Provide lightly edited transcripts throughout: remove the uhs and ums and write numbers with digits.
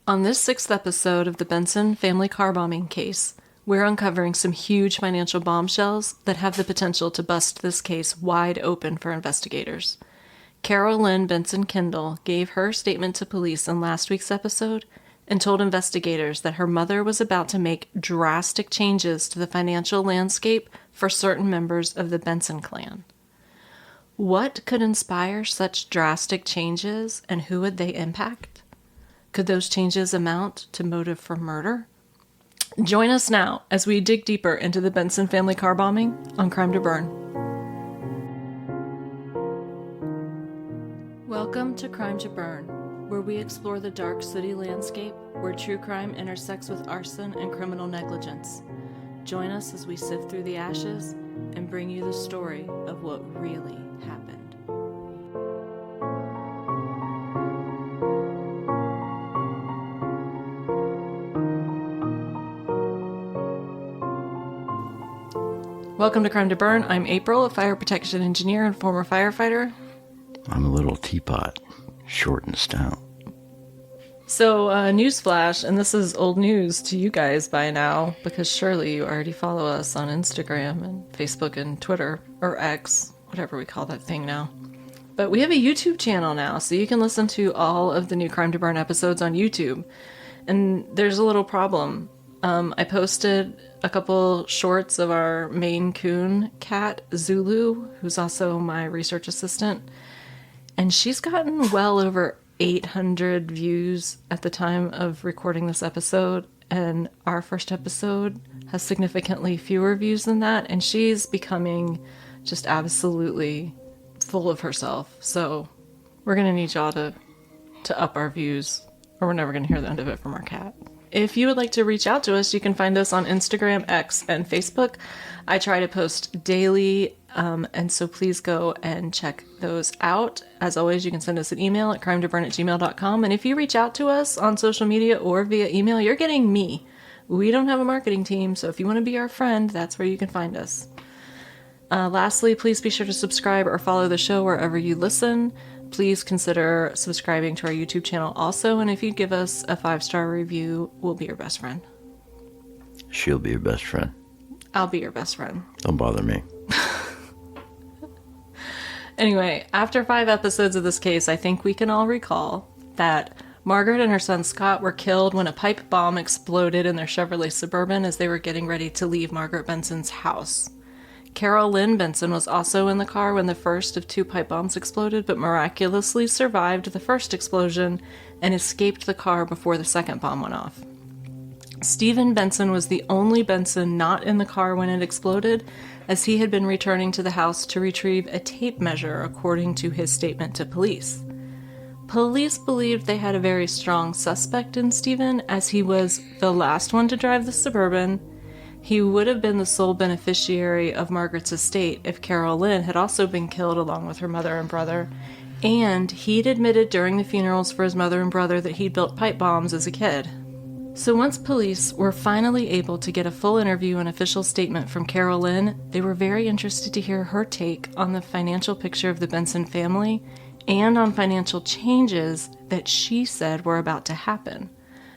On this 6th episode of the Benson family car bombing case, we're uncovering some huge financial bombshells that have the potential to bust this case wide open for investigators. Carl Lynn Benson Kendall gave her statement to police in last week's episode and told investigators that her mother was about to make drastic changes to the financial landscape for certain members of the Benson clan. What could inspire such drastic changes, and who would they impact? Could those changes amount to motive for murder? Join us now as we dig deeper into the Benson family car bombing on Crime to Burn. Welcome to Crime to Burn, where we explore the dark city landscape where true crime intersects with arson and criminal negligence. Join us as we sift through the ashes and bring you the story of what really happened. Welcome to Crime to Burn. I'm April, a fire protection engineer and former firefighter. I'm a little teapot, short and stout. So, newsflash, and this is old news to you guys by now, because surely you already follow us on Instagram and Facebook and Twitter, or X, whatever we call that thing now. But we have a YouTube channel now, so you can listen to all of the new Crime to Burn episodes on YouTube. And there's a little problem. I posted a couple shorts of our Maine Coon cat, Zulu, who's also my research assistant. And she's gotten well over 800 views at the time of recording this episode. And our first episode has significantly fewer views than that. And she's becoming just absolutely full of herself. So we're going to need y'all to up our views, or we're never going to hear the end of it from our cat. If you would like to reach out to us, you can find us on Instagram, X, and Facebook. I try to post daily, and so please go and check those out. As always, you can send us an email at crimetoburn@gmail.com. And if you reach out to us on social media or via email, you're getting me. We don't have a marketing team, so if you want to be our friend, that's where you can find us. Lastly, please be sure to subscribe or follow the show wherever you listen. Please consider subscribing to our YouTube channel also, and if you give us a 5-star review, we'll be your best friend. She'll be your best friend. I'll be your best friend. Don't bother me. Anyway, after 5 episodes of this case, I think we can all recall that Margaret and her son Scott were killed when a pipe bomb exploded in their Chevrolet Suburban as they were getting ready to leave Margaret Benson's house. Carl Lynn Benson was also in the car when the first of 2 pipe bombs exploded, but miraculously survived the first explosion and escaped the car before the second bomb went off. Stephen Benson was the only Benson not in the car when it exploded, as he had been returning to the house to retrieve a tape measure, according to his statement to police. Police believed they had a very strong suspect in Stephen, as he was the last one to drive the Suburban. He would have been the sole beneficiary of Margaret's estate if Carol Lynn had also been killed along with her mother and brother, and he'd admitted during the funerals for his mother and brother that he'd built pipe bombs as a kid. So once police were finally able to get a full interview and official statement from Carol Lynn, they were very interested to hear her take on the financial picture of the Benson family and on financial changes that she said were about to happen.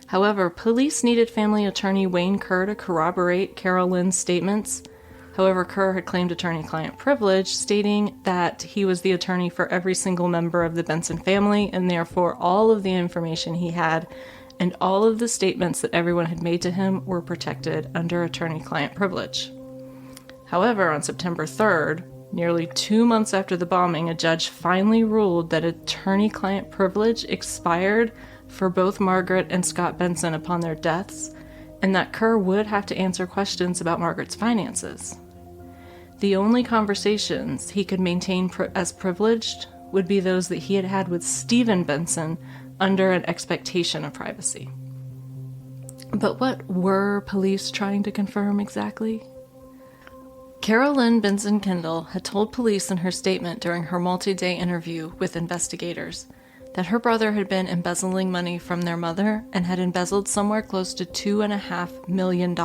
However, police needed family attorney Wayne Kerr to corroborate Carol Lynn's statements. However, Kerr had claimed attorney-client privilege, stating that he was the attorney for every single member of the Benson family, and therefore all of the information he had and all of the statements that everyone had made to him were protected under attorney-client privilege. However, on September 3rd, nearly 2 months after the bombing, a judge finally ruled that attorney-client privilege expired for both Margaret and Scott Benson upon their deaths, and that Kerr would have to answer questions about Margaret's finances. The only conversations he could maintain as privileged would be those that he had had with Stephen Benson under an expectation of privacy. But what were police trying to confirm exactly? Carol Lynn Benson Kendall had told police in her statement during her multi-day interview with investigators that her brother had been embezzling money from their mother and had embezzled somewhere close to $2.5 million.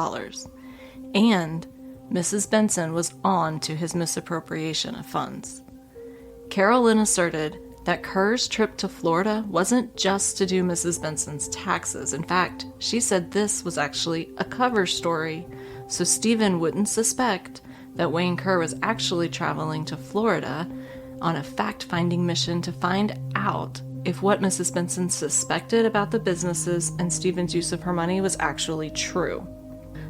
And Mrs. Benson was on to his misappropriation of funds. Carol Lynn asserted that Kerr's trip to Florida wasn't just to do Mrs. Benson's taxes. In fact, she said this was actually a cover story, so Stephen wouldn't suspect that Wayne Kerr was actually traveling to Florida on a fact-finding mission to find out if what Mrs. Benson suspected about the businesses and Stephen's use of her money was actually true.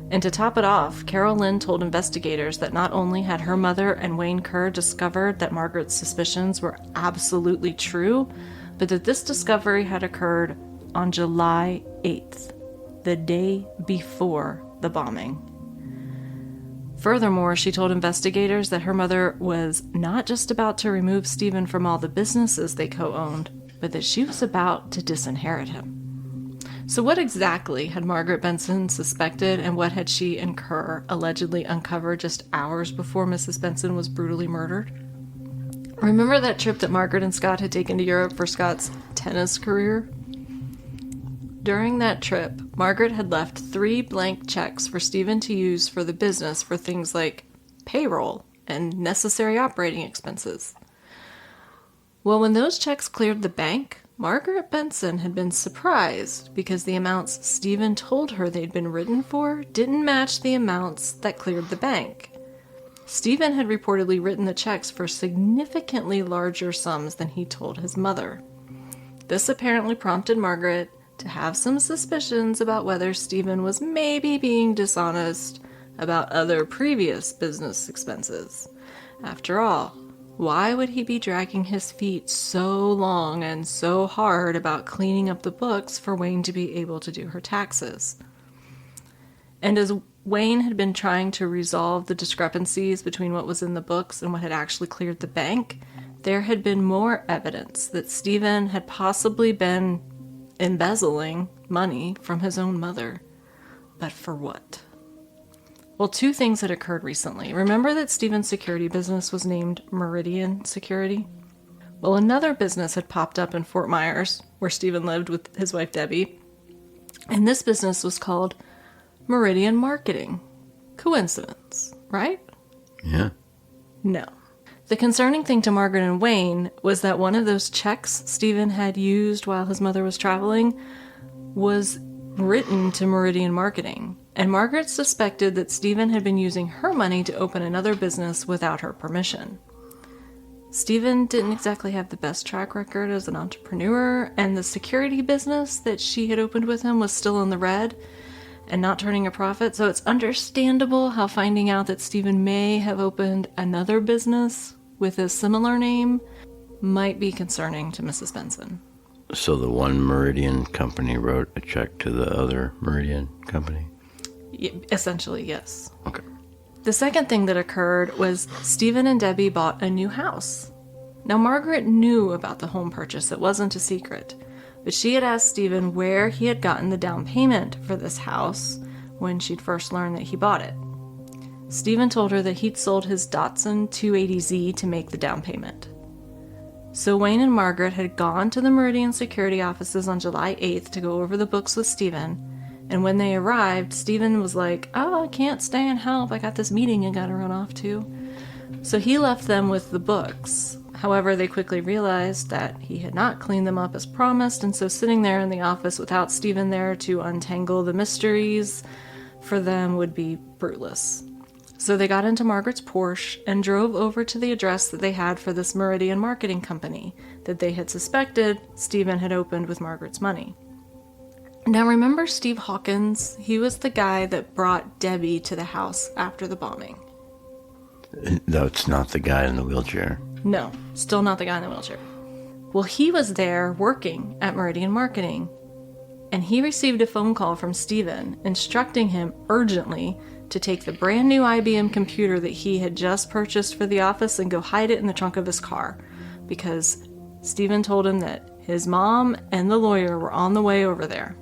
And to top it off, Carol Lynn told investigators that not only had her mother and Wayne Kerr discovered that Margaret's suspicions were absolutely true, but that this discovery had occurred on July 8th, the day before the bombing. Furthermore, she told investigators that her mother was not just about to remove Stephen from all the businesses they co-owned, but that she was about to disinherit him. So what exactly had Margaret Benson suspected, and what had she and Kerr allegedly uncovered just hours before Mrs. Benson was brutally murdered? Remember that trip that Margaret and Scott had taken to Europe for Scott's tennis career? During that trip, Margaret had left 3 blank checks for Stephen to use for the business for things like payroll and necessary operating expenses. Well, when those checks cleared the bank, Margaret Benson had been surprised because the amounts Stephen told her they'd been written for didn't match the amounts that cleared the bank. Stephen had reportedly written the checks for significantly larger sums than he told his mother. This apparently prompted Margaret to have some suspicions about whether Stephen was maybe being dishonest about other previous business expenses. After all, why would he be dragging his feet so long and so hard about cleaning up the books for Wayne to be able to do her taxes? And as Wayne had been trying to resolve the discrepancies between what was in the books and what had actually cleared the bank, there had been more evidence that Stephen had possibly been embezzling money from his own mother. But for what? Well, 2 things had occurred recently. Remember that Stephen's security business was named Meridian Security? Well, another business had popped up in Fort Myers, where Stephen lived with his wife Debbie, and this business was called Meridian Marketing. Coincidence, right? Yeah. No. The concerning thing to Margaret and Wayne was that one of those checks Stephen had used while his mother was traveling was written to Meridian Marketing, and Margaret suspected that Stephen had been using her money to open another business without her permission. Stephen didn't exactly have the best track record as an entrepreneur, and the security business that she had opened with him was still in the red and not turning a profit, so it's understandable how finding out that Stephen may have opened another business with a similar name might be concerning to Mrs. Benson. So the one Meridian company wrote a check to the other Meridian company? Essentially, yes. Okay. The second thing that occurred was Stephen and Debbie bought a new house. Now, Margaret knew about the home purchase. It wasn't a secret. But she had asked Stephen where he had gotten the down payment for this house when she'd first learned that he bought it. Stephen told her that he'd sold his Datsun 280Z to make the down payment. So Wayne and Margaret had gone to the Meridian security offices on July 8th to go over the books with Stephen, and when they arrived, Stephen was like, "Oh, I can't stay and help. I got this meeting I gotta run off to." So he left them with the books. However, they quickly realized that he had not cleaned them up as promised, and so sitting there in the office without Stephen there to untangle the mysteries for them would be fruitless. So they got into Margaret's Porsche and drove over to the address that they had for this Meridian Marketing Company that they had suspected Stephen had opened with Margaret's money. Now remember Steve Hawkins? He was the guy that brought Debbie to the house after the bombing. That's not the guy in the wheelchair. No, still not the guy in the wheelchair. Well, he was there working at Meridian Marketing, and he received a phone call from Stephen instructing him urgently to take the brand new IBM computer that he had just purchased for the office and go hide it in the trunk of his car, because Stephen told him that his mom and the lawyer were on the way over there.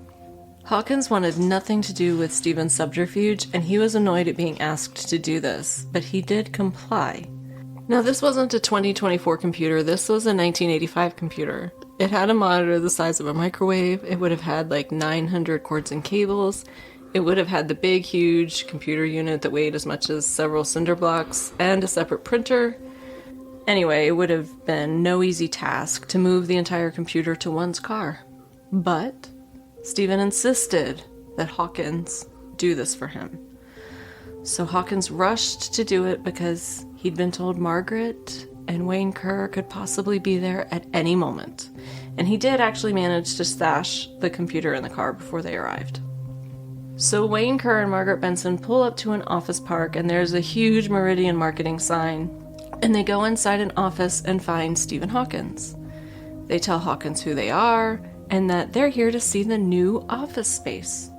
Hawkins wanted nothing to do with Stephen's subterfuge, and he was annoyed at being asked to do this, but he did comply. Now, this wasn't a 2024 computer, this was a 1985 computer. It had a monitor the size of a microwave, it would have had like 900 cords and cables, it would have had the big, huge computer unit that weighed as much as several cinder blocks, and a separate printer. Anyway, it would have been no easy task to move the entire computer to one's car. But Stephen insisted that Hawkins do this for him. So Hawkins rushed to do it because he'd been told Margaret and Wayne Kerr could possibly be there at any moment. And he did actually manage to stash the computer in the car before they arrived. So Wayne Kerr and Margaret Benson pull up to an office park, and there's a huge Meridian marketing sign. And they go inside an office and find Stephen Hawkins. They tell Hawkins who they are and that they're here to see the new office space.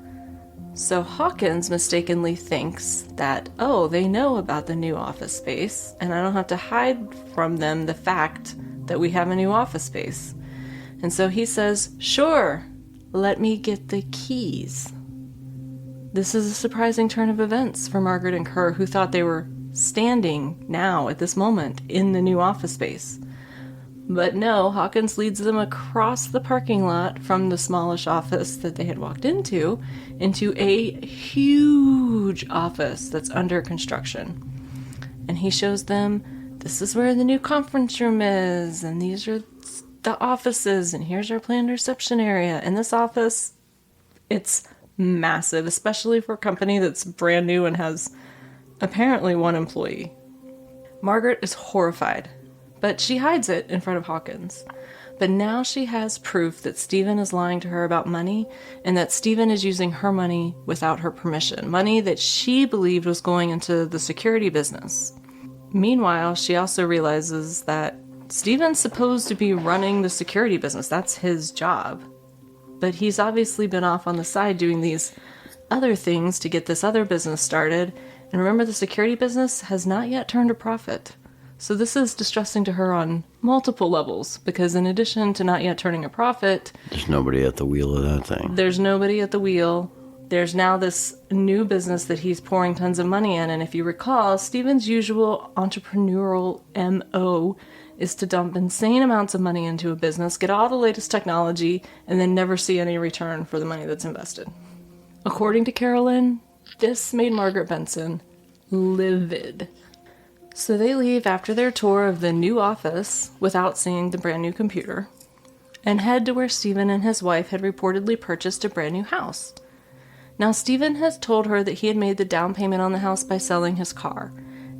So Hawkins mistakenly thinks that, oh, they know about the new office space, and I don't have to hide from them the fact that we have a new office space. And so he says, sure, let me get the keys. This is a surprising turn of events for Margaret and Kerr, who thought they were standing now at this moment in the new office space. But no, Hawkins leads them across the parking lot from the smallish office that they had walked into a huge office that's under construction. And he shows them, this is where the new conference room is, and these are the offices, and here's our planned reception area. And this office, it's massive, especially for a company that's brand new and has apparently one employee. Margaret is horrified, but she hides it in front of Hawkins. But now she has proof that Stephen is lying to her about money, and that Stephen is using her money without her permission. Money that she believed was going into the security business. Meanwhile, she also realizes that Stephen's supposed to be running the security business. That's his job. But he's obviously been off on the side doing these other things to get this other business started. And remember, the security business has not yet turned a profit. So this is distressing to her on multiple levels, because in addition to not yet turning a profit, There's nobody at the wheel of that thing. there's nobody at the wheel. There's now this new business that he's pouring tons of money in. And if you recall, Stephen's usual entrepreneurial MO is to dump insane amounts of money into a business, get all the latest technology, and then never see any return for the money that's invested. According to Carl Lynn, this made Margaret Benson livid. So they leave after their tour of the new office without seeing the brand new computer, and head to where Stephen and his wife had reportedly purchased a brand new house. Now, Stephen has told her that he had made the down payment on the house by selling his car,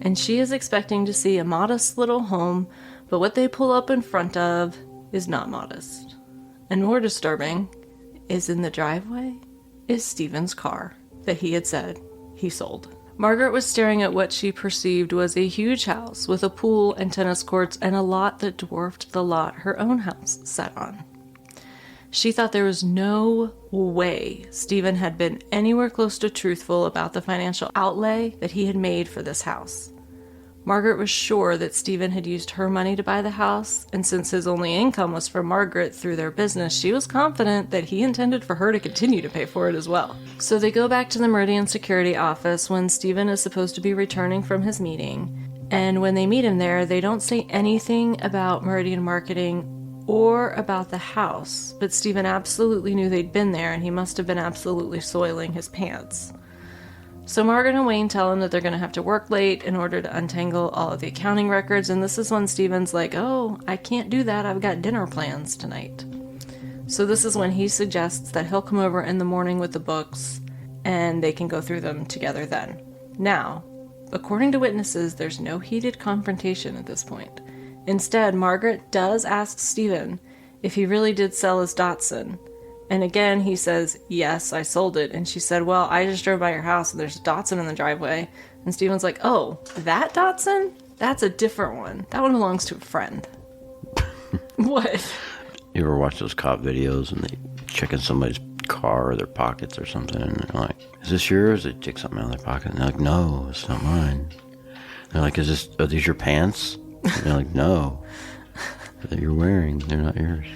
and she is expecting to see a modest little home, but what they pull up in front of is not modest. And more disturbing is in the driveway is Stephen's car that he had said he sold. Margaret was staring at what she perceived was a huge house with a pool and tennis courts and a lot that dwarfed the lot her own house sat on. She thought there was no way Stephen had been anywhere close to truthful about the financial outlay that he had made for this house. Margaret was sure that Stephen had used her money to buy the house, and since his only income was from Margaret through their business, she was confident that he intended for her to continue to pay for it as well. So they go back to the Meridian security office when Stephen is supposed to be returning from his meeting, and when they meet him there, they don't say anything about Meridian marketing or about the house, but Stephen absolutely knew they'd been there, and he must have been absolutely soiling his pants. So Margaret and Wayne tell him that they're going to have to work late in order to untangle all of the accounting records, and this is when Stephen's like, oh, I can't do that, I've got dinner plans tonight. So this is when he suggests that he'll come over in the morning with the books, and they can go through them together then. Now, according to witnesses, there's no heated confrontation at this point. Instead, Margaret does ask Stephen if he really did sell his Datsun. And again, he says, yes, I sold it. And she said, well, I just drove by your house and there's a Datsun in the driveway. And Stephen's like, oh, that Datsun? That's a different one. That one belongs to a friend. What? You ever watch those cop videos and they check in somebody's car or their pockets or something, and they're like, is this yours? They take something out of their pocket and they're like, no, it's not mine. They're like, are these your pants? And they're like, no. That you're wearing, they're not yours.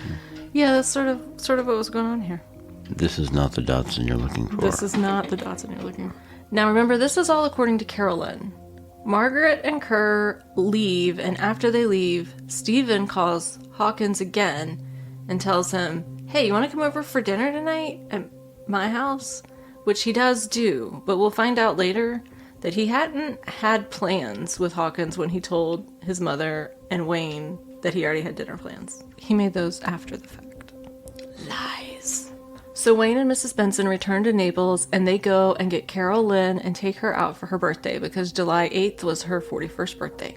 Yeah, that's sort of what was going on here. This is not the Datsun you're looking for. This is not the Datsun you're looking for. Now remember, this is all according to Carl Lynn. Margaret and Kerr leave, and after they leave, Stephen calls Hawkins again and tells him, hey, you want to come over for dinner tonight at my house? Which he does do, but we'll find out later that he hadn't had plans with Hawkins when he told his mother and Wayne that he already had dinner plans. He made those after the fact. Lies. So Wayne and Mrs. Benson return to Naples, and they go and get Carol Lynn and take her out for her birthday because July 8th was her 41st birthday.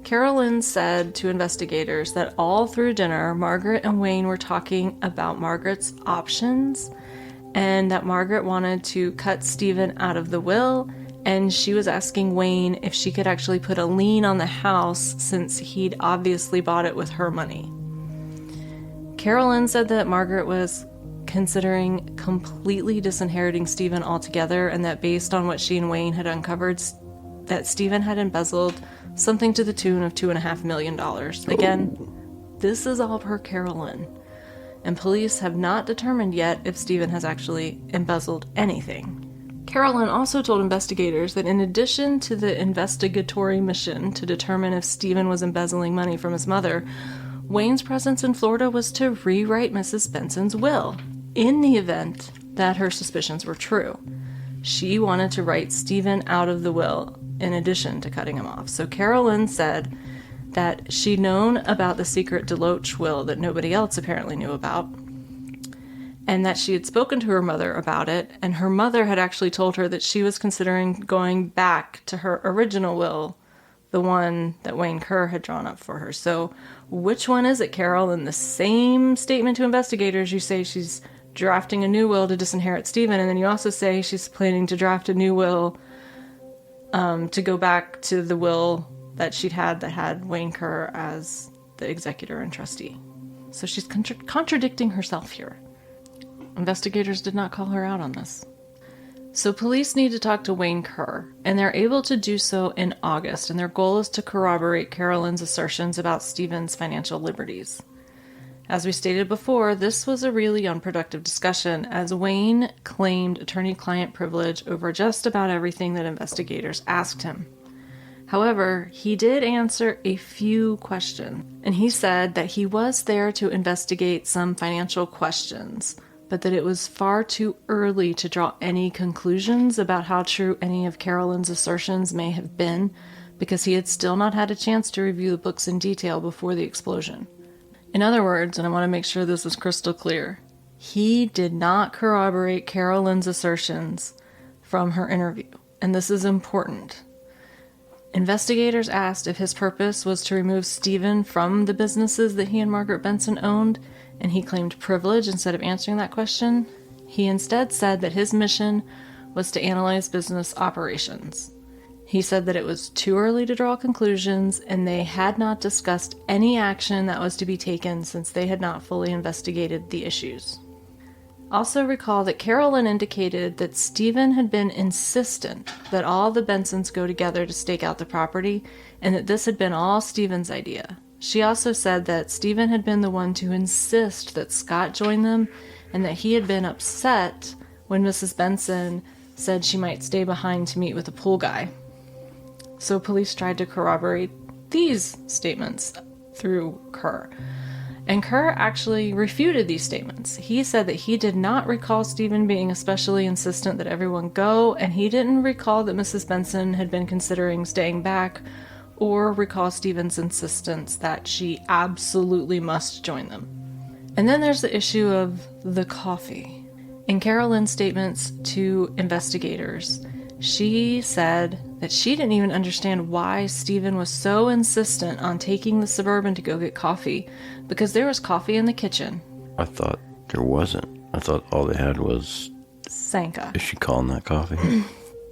Carol Lynn said to investigators that all through dinner, Margaret and Wayne were talking about Margaret's options and that Margaret wanted to cut Stephen out of the will, and she was asking Wayne if she could actually put a lien on the house since he'd obviously bought it with her money. Carol Lynn said that Margaret was considering completely disinheriting Stephen altogether, and that based on what she and Wayne had uncovered, that Stephen had embezzled something to the tune of $2.5 million. Again, this is all per Carol Lynn, and police have not determined yet if Stephen has actually embezzled anything. Carol Lynn also told investigators that in addition to the investigatory mission to determine if Stephen was embezzling money from his mother, Wayne's presence in Florida was to rewrite Mrs. Benson's will, in the event that her suspicions were true. She wanted to write Stephen out of the will in addition to cutting him off. So Carol Lynn said that she'd known about the secret Deloach will that nobody else apparently knew about, and that she had spoken to her mother about it, and her mother had actually told her that she was considering going back to her original will, the one that Wayne Kerr had drawn up for her. So which one is it, Carol? In the same statement to investigators, you say she's drafting a new will to disinherit Stephen, and then you also say she's planning to draft a new will to go back to the will that she'd had that had Wayne Kerr as the executor and trustee. So she's contradicting herself here. Investigators did not call her out on this. So police need to talk to Wayne Kerr, and they're able to do so in August, and their goal is to corroborate Carol Lynn's assertions about Stephen's financial liberties. As we stated before, this was a really unproductive discussion, as Wayne claimed attorney-client privilege over just about everything that investigators asked him. However, he did answer a few questions, and he said that he was there to investigate some financial questions, but that it was far too early to draw any conclusions about how true any of Carol Lynn's assertions may have been, because he had still not had a chance to review the books in detail before the explosion. In other words, and I want to make sure this is crystal clear, he did not corroborate Carol Lynn's assertions from her interview, and this is important. Investigators asked if his purpose was to remove Stephen from the businesses that he and Margaret Benson owned, and he claimed privilege instead of answering that question. He instead said that his mission was to analyze business operations. He said that it was too early to draw conclusions, and they had not discussed any action that was to be taken since they had not fully investigated the issues. Also recall that Carol Lynn indicated that Stephen had been insistent that all the Bensons go together to stake out the property, and that this had been all Stephen's idea. She also said that Stephen had been the one to insist that Scott join them, and that he had been upset when Mrs. Benson said she might stay behind to meet with the pool guy. So police tried to corroborate these statements through Kerr. And Kerr actually refuted these statements. He said that he did not recall Stephen being especially insistent that everyone go, and he didn't recall that Mrs. Benson had been considering staying back, or recall Stephen's insistence that she absolutely must join them. And then there's the issue of the coffee. In Carol Lynn's statements to investigators, she said that she didn't even understand why Stephen was so insistent on taking the Suburban to go get coffee, because there was coffee in the kitchen. I thought there wasn't. I thought all they had was... Sanka. Is she calling that coffee?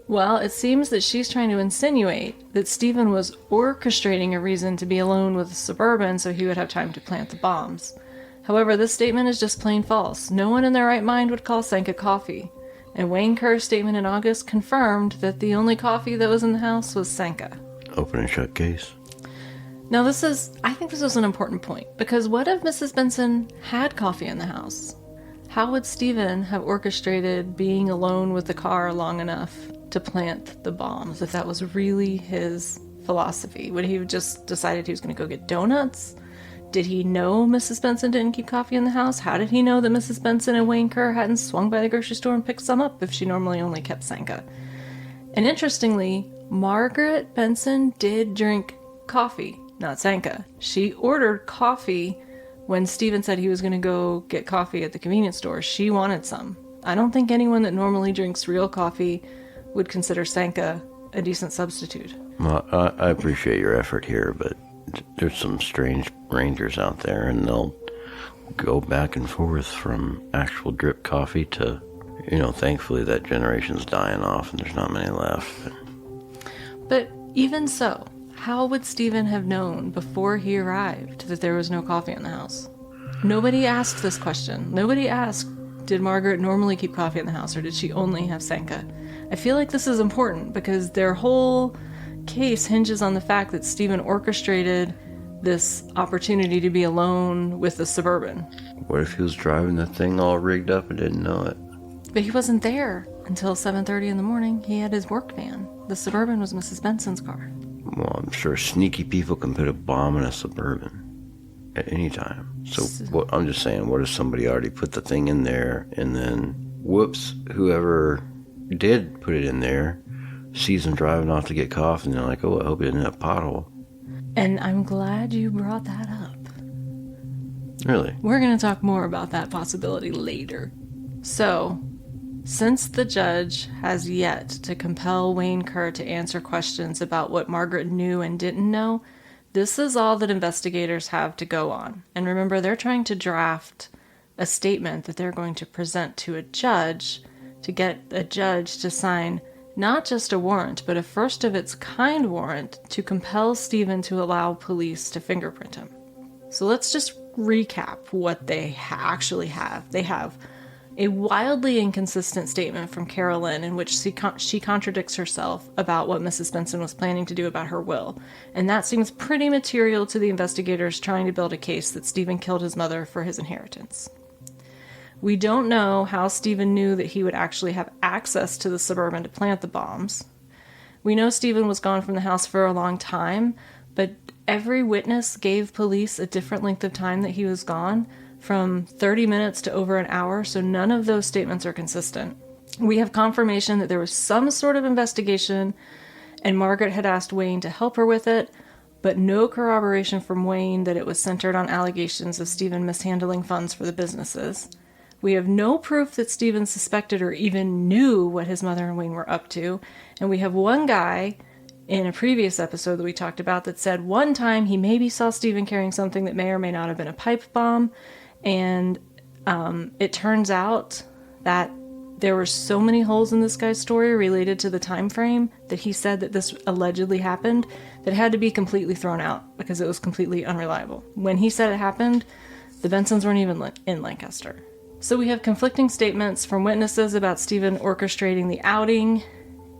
Well, it seems that she's trying to insinuate that Stephen was orchestrating a reason to be alone with the Suburban so he would have time to plant the bombs. However, this statement is just plain false. No one in their right mind would call Sanka coffee. And Wayne Kerr's statement in August confirmed that the only coffee that was in the house was Sanka. Open and shut case. Now I think this was an important point, because what if Mrs. Benson had coffee in the house? How would Stephen have orchestrated being alone with the car long enough to plant the bombs if that was really his philosophy? Would he have just decided he was going to go get donuts? Did he know Mrs. Benson didn't keep coffee in the house? How did he know that Mrs. Benson and Wayne Kerr hadn't swung by the grocery store and picked some up if she normally only kept Sanka? And interestingly, Margaret Benson did drink coffee, not Sanka. She ordered coffee when Stephen said he was going to go get coffee at the convenience store. She wanted some. I don't think anyone that normally drinks real coffee would consider Sanka a decent substitute. Well, I appreciate your effort here, but there's some strange rangers out there, and they'll go back and forth from actual drip coffee to, thankfully that generation's dying off and there's not many left. But even so, how would Stephen have known before he arrived that there was no coffee in the house? Nobody asked this question. Nobody asked, did Margaret normally keep coffee in the house, or did she only have Sanka? I feel like this is important because their whole case hinges on the fact that Stephen orchestrated this opportunity to be alone with the Suburban. What if he was driving the thing all rigged up and didn't know it? But he wasn't there until 7:30 in the morning. He had his work van. The Suburban was Mrs. Benson's car. Well, I'm sure sneaky people can put a bomb in a Suburban at any time. So I'm just saying, what if somebody already put the thing in there, and then, whoops, whoever did put it in there sees him driving off to get coffee, and they're like, oh, I hope it didn't have a pothole. And I'm glad you brought that up. Really? We're going to talk more about that possibility later. So, since the judge has yet to compel Wayne Kerr to answer questions about what Margaret knew and didn't know, this is all that investigators have to go on. And remember, they're trying to draft a statement that they're going to present to a judge to get a judge to sign not just a warrant, but a first-of-its-kind warrant to compel Stephen to allow police to fingerprint him. So let's just recap what they actually have. They have a wildly inconsistent statement from Carol Lynn in which she contradicts herself about what Mrs. Benson was planning to do about her will. And that seems pretty material to the investigators trying to build a case that Stephen killed his mother for his inheritance. We don't know how Stephen knew that he would actually have access to the Suburban to plant the bombs. We know Stephen was gone from the house for a long time, but every witness gave police a different length of time that he was gone, from 30 minutes to over an hour, so none of those statements are consistent. We have confirmation that there was some sort of investigation, and Margaret had asked Wayne to help her with it, but no corroboration from Wayne that it was centered on allegations of Stephen mishandling funds for the businesses. We have no proof that Stephen suspected or even knew what his mother and Wayne were up to, and we have one guy in a previous episode that we talked about that said one time he maybe saw Stephen carrying something that may or may not have been a pipe bomb, and it turns out that there were so many holes in this guy's story related to the time frame that he said that this allegedly happened that had to be completely thrown out because it was completely unreliable. When he said it happened, the Bensons weren't even in Lancaster. So we have conflicting statements from witnesses about Stephen orchestrating the outing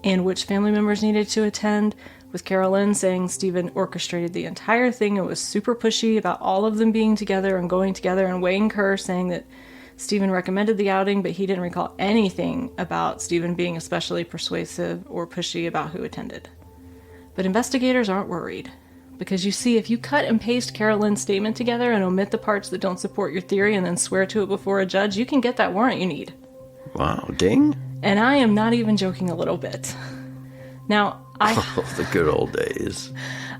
and which family members needed to attend, with Carol Lynn saying Stephen orchestrated the entire thing and was super pushy about all of them being together and going together, and Wayne Kerr saying that Stephen recommended the outing, but he didn't recall anything about Stephen being especially persuasive or pushy about who attended. But investigators aren't worried. Because you see, if you cut and paste Carol Lynn's statement together and omit the parts that don't support your theory and then swear to it before a judge, you can get that warrant you need. Wow, ding. And I am not even joking a little bit. Now, the good old days.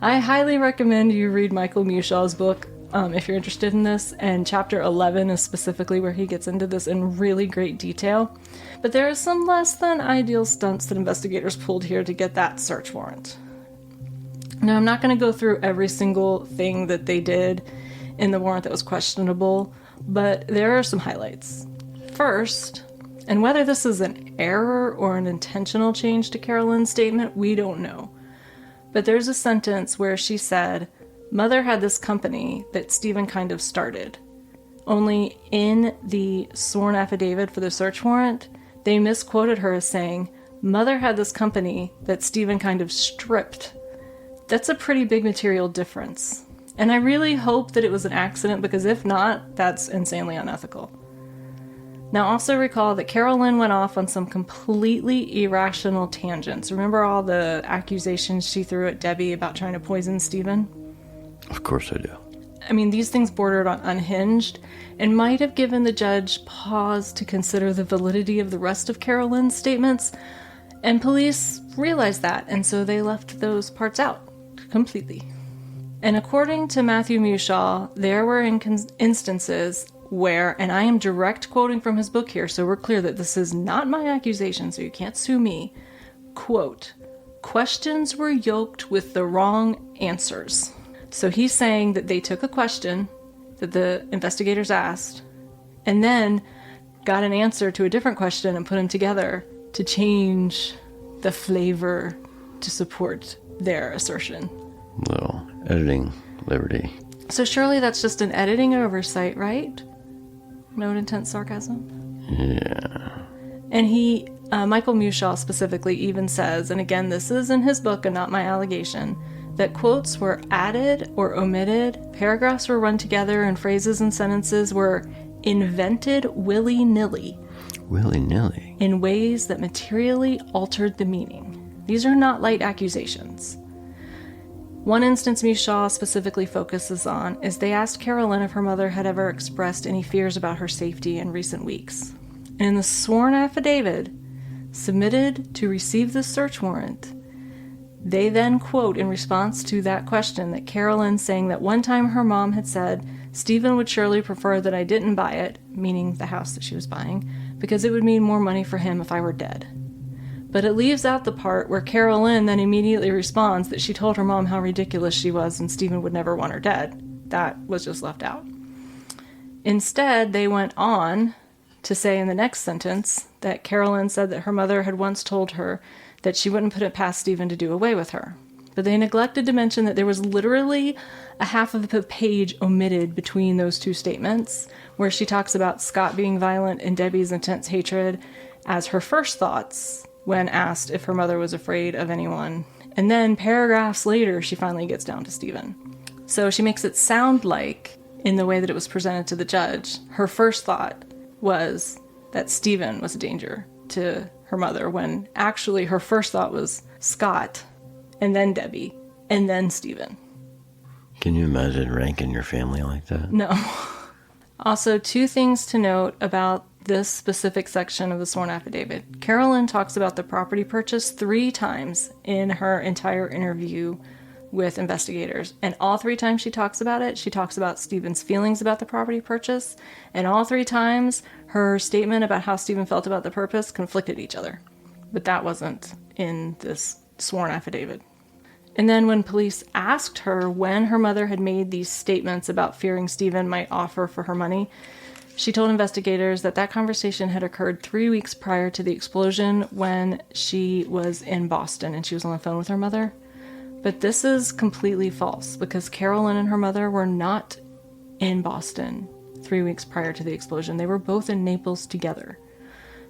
I highly recommend you read Michael Mushaw's book if you're interested in this, and chapter 11 is specifically where he gets into this in really great detail. But there are some less than ideal stunts that investigators pulled here to get that search warrant. Now, I'm not going to go through every single thing that they did in the warrant that was questionable, but there are some highlights. First, and whether this is an error or an intentional change to Carol Lynn's statement, we don't know. But there's a sentence where she said, Mother had this company that Stephen kind of started. Only in the sworn affidavit for the search warrant, they misquoted her as saying, Mother had this company that Stephen kind of stripped. That's a pretty big material difference. And I really hope that it was an accident, because if not, that's insanely unethical. Now also recall that Carol Lynn went off on some completely irrational tangents. Remember all the accusations she threw at Debbie about trying to poison Stephen? Of course I do. I mean, these things bordered on unhinged and might have given the judge pause to consider the validity of the rest of Carol Lynn's statements. And police realized that, and so they left those parts out completely. And according to Matthew Mushaw, there were instances where, and I am direct quoting from his book here, so we're clear that this is not my accusation, so you can't sue me, quote, questions were yoked with the wrong answers. So he's saying that they took a question that the investigators asked and then got an answer to a different question and put them together to change the flavor to support their assertion. Little editing liberty. So surely that's just an editing oversight, right? No intense sarcasm? Yeah. And he, Michael Mushaw specifically even says, and again, this is in his book and not my allegation, that quotes were added or omitted, paragraphs were run together, and phrases and sentences were invented willy-nilly. Willy-nilly? In ways that materially altered the meaning. These are not light accusations. One instance Mushaw specifically focuses on is they asked Carol Lynn if her mother had ever expressed any fears about her safety in recent weeks. And in the sworn affidavit submitted to receive the search warrant, they then quote in response to that question that Carol Lynn saying that one time her mom had said, Stephen would surely prefer that I didn't buy it, meaning the house that she was buying, because it would mean more money for him if I were dead. But it leaves out the part where Carol Lynn then immediately responds that she told her mom how ridiculous she was and Stephen would never want her dead. That was just left out. Instead, they went on to say in the next sentence that Carol Lynn said that her mother had once told her that she wouldn't put it past Stephen to do away with her. But they neglected to mention that there was literally a half of the page omitted between those two statements, where she talks about Scott being violent and Debbie's intense hatred as her first thoughts when asked if her mother was afraid of anyone. And then paragraphs later, she finally gets down to Stephen. So she makes it sound like, in the way that it was presented to the judge, her first thought was that Stephen was a danger to her mother, when actually her first thought was Scott, and then Debbie, and then Stephen. Can you imagine ranking your family like that? No. Also, two things to note about this specific section of the sworn affidavit. Carol Lynn talks about the property purchase 3 times in her entire interview with investigators. And all 3 times she talks about it, she talks about Stephen's feelings about the property purchase. And all 3 times, her statement about how Stephen felt about the purpose conflicted each other. But that wasn't in this sworn affidavit. And then when police asked her when her mother had made these statements about fearing Stephen might offer for her money, she told investigators that that conversation had occurred 3 weeks prior to the explosion when she was in Boston and she was on the phone with her mother. But this is completely false, because Carol Lynn and her mother were not in Boston 3 weeks prior to the explosion. They were both in Naples together.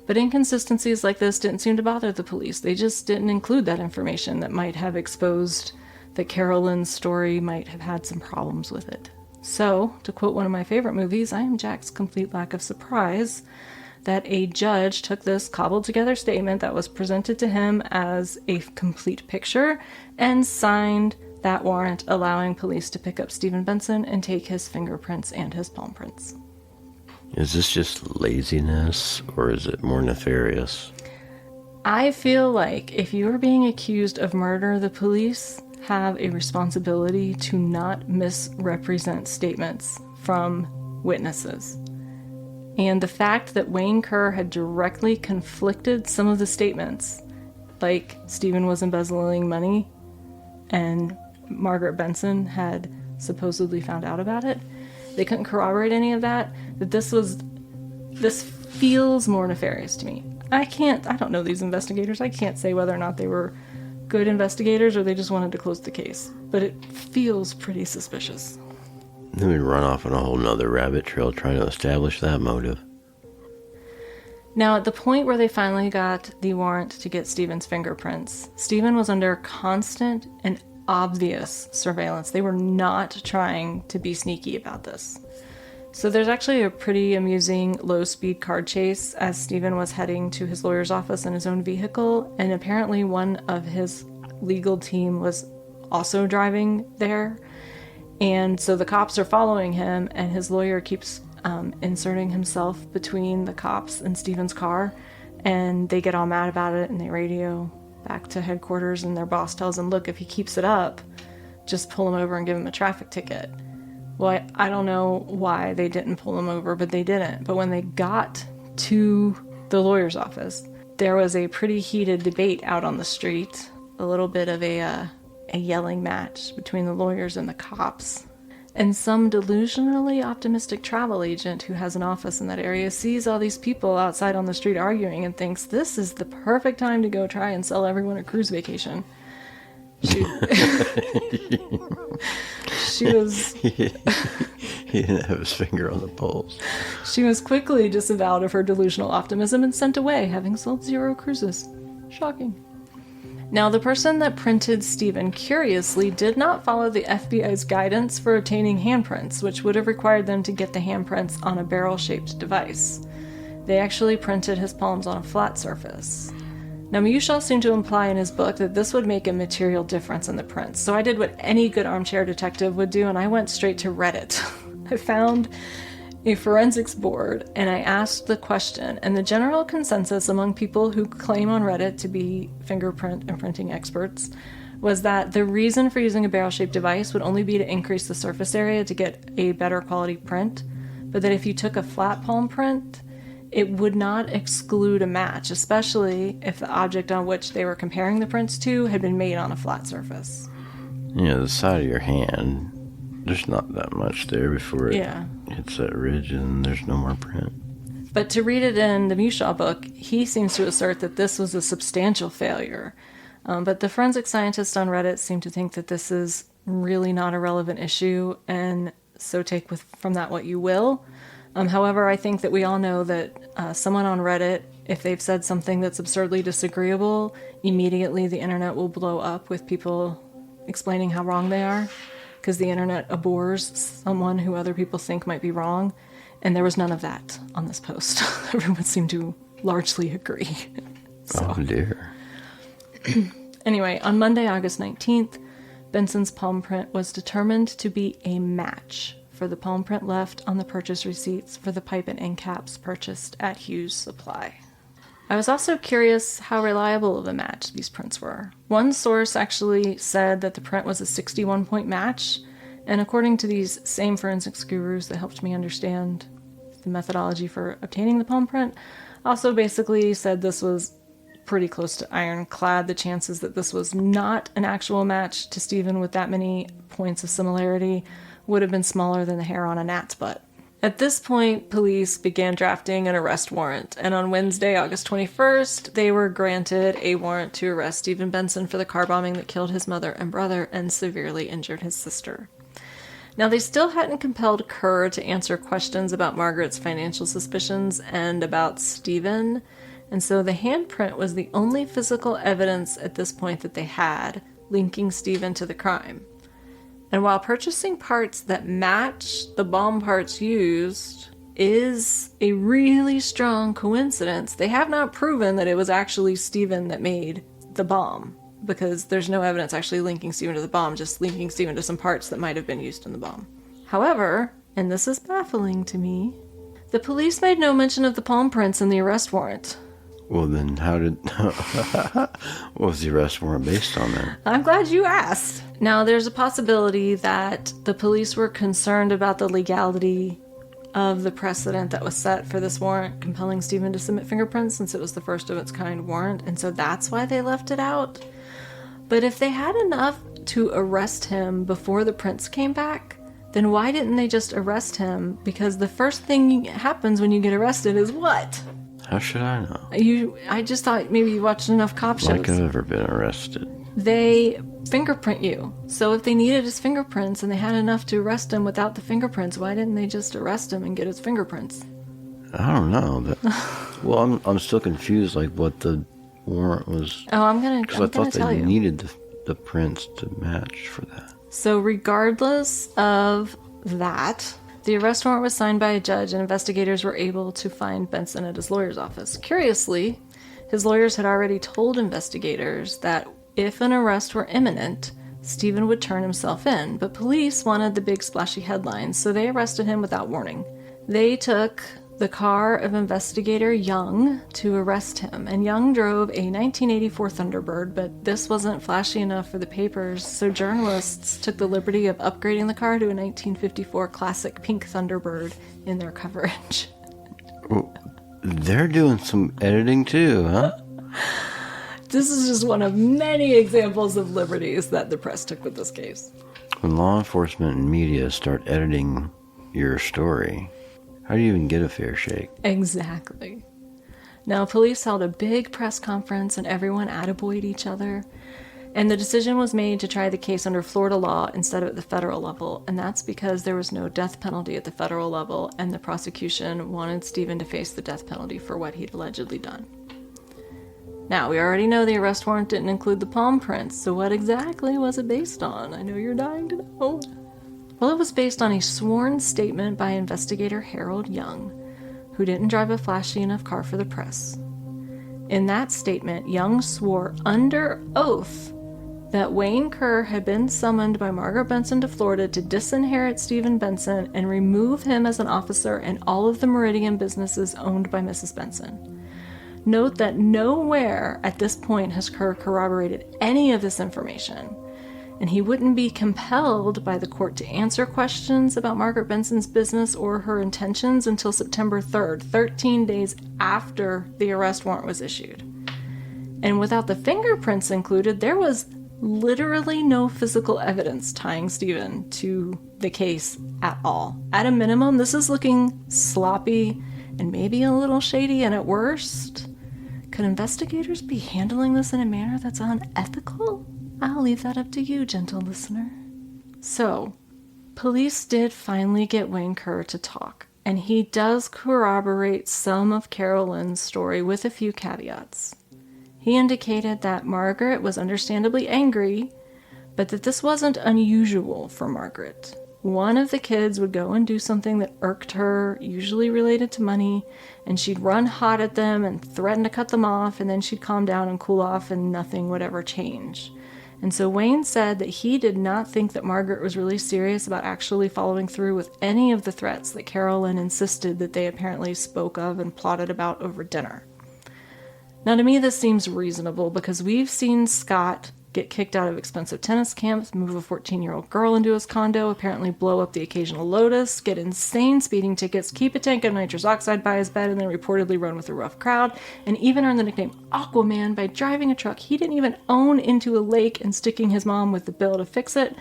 But inconsistencies like this didn't seem to bother the police. They just didn't include that information that might have exposed that Carol Lynn's story might have had some problems with it. So, to quote one of my favorite movies, I am Jack's complete lack of surprise that a judge took this cobbled together statement that was presented to him as a complete picture and signed that warrant allowing police to pick up Stephen Benson and take his fingerprints and his palm prints. Is this just laziness, or is it more nefarious? I feel like if you are being accused of murder, the police have a responsibility to not misrepresent statements from witnesses. And the fact that Wayne Kerr had directly conflicted some of the statements, like Stephen was embezzling money and Margaret Benson had supposedly found out about it, they couldn't corroborate any of that, that this feels more nefarious to me. I don't know these investigators. I can't say whether or not they were good investigators or they just wanted to close the case. But it feels pretty suspicious. Then we run off on a whole nother rabbit trail trying to establish that motive. Now, at the point where they finally got the warrant to get Stephen's fingerprints, Stephen was under constant and obvious surveillance. They were not trying to be sneaky about this. So there's actually a pretty amusing low-speed car chase as Stephen was heading to his lawyer's office in his own vehicle, and apparently one of his legal team was also driving there. And so the cops are following him, and his lawyer keeps inserting himself between the cops and Stephen's car. And they get all mad about it, and they radio back to headquarters, and their boss tells them, look, if he keeps it up, just pull him over and give him a traffic ticket. Well, I don't know why they didn't pull him over, but they didn't. But when they got to the lawyer's office, there was a pretty heated debate out on the street, a little bit of a yelling match between the lawyers and the cops. And some delusionally optimistic travel agent who has an office in that area sees all these people outside on the street arguing and thinks this is the perfect time to go try and sell everyone a cruise vacation. She was... He didn't have his finger on the pulse. She was quickly disavowed of her delusional optimism and sent away, having sold 0 cruises. Shocking. Now, the person that printed Stephen curiously did not follow the FBI's guidance for obtaining handprints, which would have required them to get the handprints on a barrel-shaped device. They actually printed his palms on a flat surface. Now, Mushaw seemed to imply in his book that this would make a material difference in the prints, so I did what any good armchair detective would do, and I went straight to Reddit. I found a forensics board, and I asked the question, and the general consensus among people who claim on Reddit to be fingerprint and printing experts was that the reason for using a barrel-shaped device would only be to increase the surface area to get a better quality print, but that if you took a flat palm print, it would not exclude a match, especially if the object on which they were comparing the prints to had been made on a flat surface. Yeah, the side of your hand, there's not that much there before it hits that ridge and there's no more print. But to read it in the Mushaw book, he seems to assert that this was a substantial failure. But the forensic scientists on Reddit seem to think that this is really not a relevant issue, and so take from that what you will. However, I think that we all know that someone on Reddit, if they've said something that's absurdly disagreeable, immediately the internet will blow up with people explaining how wrong they are, because the internet abhors someone who other people think might be wrong, and there was none of that on this post. Everyone seemed to largely agree. Oh, dear. Anyway, on Monday, August 19th, Benson's palm print was determined to be a match for the palm print left on the purchase receipts for the pipe and end caps purchased at Hughes Supply. I was also curious how reliable of a match these prints were. One source actually said that the print was a 61-point match, and according to these same forensics gurus that helped me understand the methodology for obtaining the palm print, also basically said this was pretty close to ironclad. The chances that this was not an actual match to Stephen with that many points of similarity would have been smaller than the hair on a gnat's butt. At this point, police began drafting an arrest warrant, and on Wednesday, August 21st, they were granted a warrant to arrest Stephen Benson for the car bombing that killed his mother and brother and severely injured his sister. Now, they still hadn't compelled Kerr to answer questions about Margaret's financial suspicions and about Stephen, and so the handprint was the only physical evidence at this point that they had linking Stephen to the crime. And while purchasing parts that match the bomb parts used is a really strong coincidence, they have not proven that it was actually Stephen that made the bomb, because there's no evidence actually linking Stephen to the bomb, just linking Stephen to some parts that might have been used in the bomb. However, and this is baffling to me, the police made no mention of the palm prints in the arrest warrant. Well, then what was the arrest warrant based on then? I'm glad you asked. Now, there's a possibility that the police were concerned about the legality of the precedent that was set for this warrant compelling Stephen to submit fingerprints, since it was the first of its kind warrant, and so that's why they left it out. But if they had enough to arrest him before the prints came back, then why didn't they just arrest him? Because the first thing happens when you get arrested is what? How should I know? I just thought maybe you watched enough cop shows. Like I've ever been arrested. They fingerprint you. So if they needed his fingerprints and they had enough to arrest him without the fingerprints, why didn't they just arrest him and get his fingerprints? I don't know. Well, I'm still confused, like what the warrant was. Oh, I'm gonna because I thought tell they you. needed the prints to match for that. So regardless of that, the arrest warrant was signed by a judge, and investigators were able to find Benson at his lawyer's office. Curiously, his lawyers had already told investigators that if an arrest were imminent, Stephen would turn himself in, but police wanted the big splashy headlines, so they arrested him without warning. They took the car of investigator Young to arrest him, and Young drove a 1984 Thunderbird, but this wasn't flashy enough for the papers, so journalists took the liberty of upgrading the car to a 1954 classic pink Thunderbird in their coverage. Well, they're doing some editing too, huh? This is just one of many examples of liberties that the press took with this case. When law enforcement and media start editing your story, how do you even get a fair shake? Exactly. Now, police held a big press conference and everyone attaboyed each other. And the decision was made to try the case under Florida law instead of at the federal level. And that's because there was no death penalty at the federal level, and the prosecution wanted Stephen to face the death penalty for what he'd allegedly done. Now, we already know the arrest warrant didn't include the palm prints, so what exactly was it based on? I know you're dying to know. Well, it was based on a sworn statement by investigator Harold Young, who didn't drive a flashy enough car for the press. In that statement, Young swore under oath that Wayne Kerr had been summoned by Margaret Benson to Florida to disinherit Stephen Benson and remove him as an officer in all of the Meridian businesses owned by Mrs. Benson. Note that nowhere at this point has Kerr corroborated any of this information, and he wouldn't be compelled by the court to answer questions about Margaret Benson's business or her intentions until September 3rd, 13 days after the arrest warrant was issued. And without the fingerprints included, there was literally no physical evidence tying Stephen to the case at all. At a minimum, this is looking sloppy and maybe a little shady, and at worst, could investigators be handling this in a manner that's unethical? I'll leave that up to you, gentle listener. So, police did finally get Wayne Kerr to talk, and he does corroborate some of Carol Lynn's story with a few caveats. He indicated that Margaret was understandably angry, but that this wasn't unusual for Margaret. One of the kids would go and do something that irked her, usually related to money, and she'd run hot at them and threaten to cut them off, and then she'd calm down and cool off and nothing would ever change. And so Wayne said that he did not think that Margaret was really serious about actually following through with any of the threats that Carol Lynn insisted that they apparently spoke of and plotted about over dinner. Now, to me, this seems reasonable because we've seen Scott get kicked out of expensive tennis camps, move a 14-year-old girl into his condo, apparently blow up the occasional Lotus, get insane speeding tickets, keep a tank of nitrous oxide by his bed, and then reportedly run with a rough crowd, and even earn the nickname Aquaman by driving a truck he didn't even own into a lake and sticking his mom with the bill to fix it.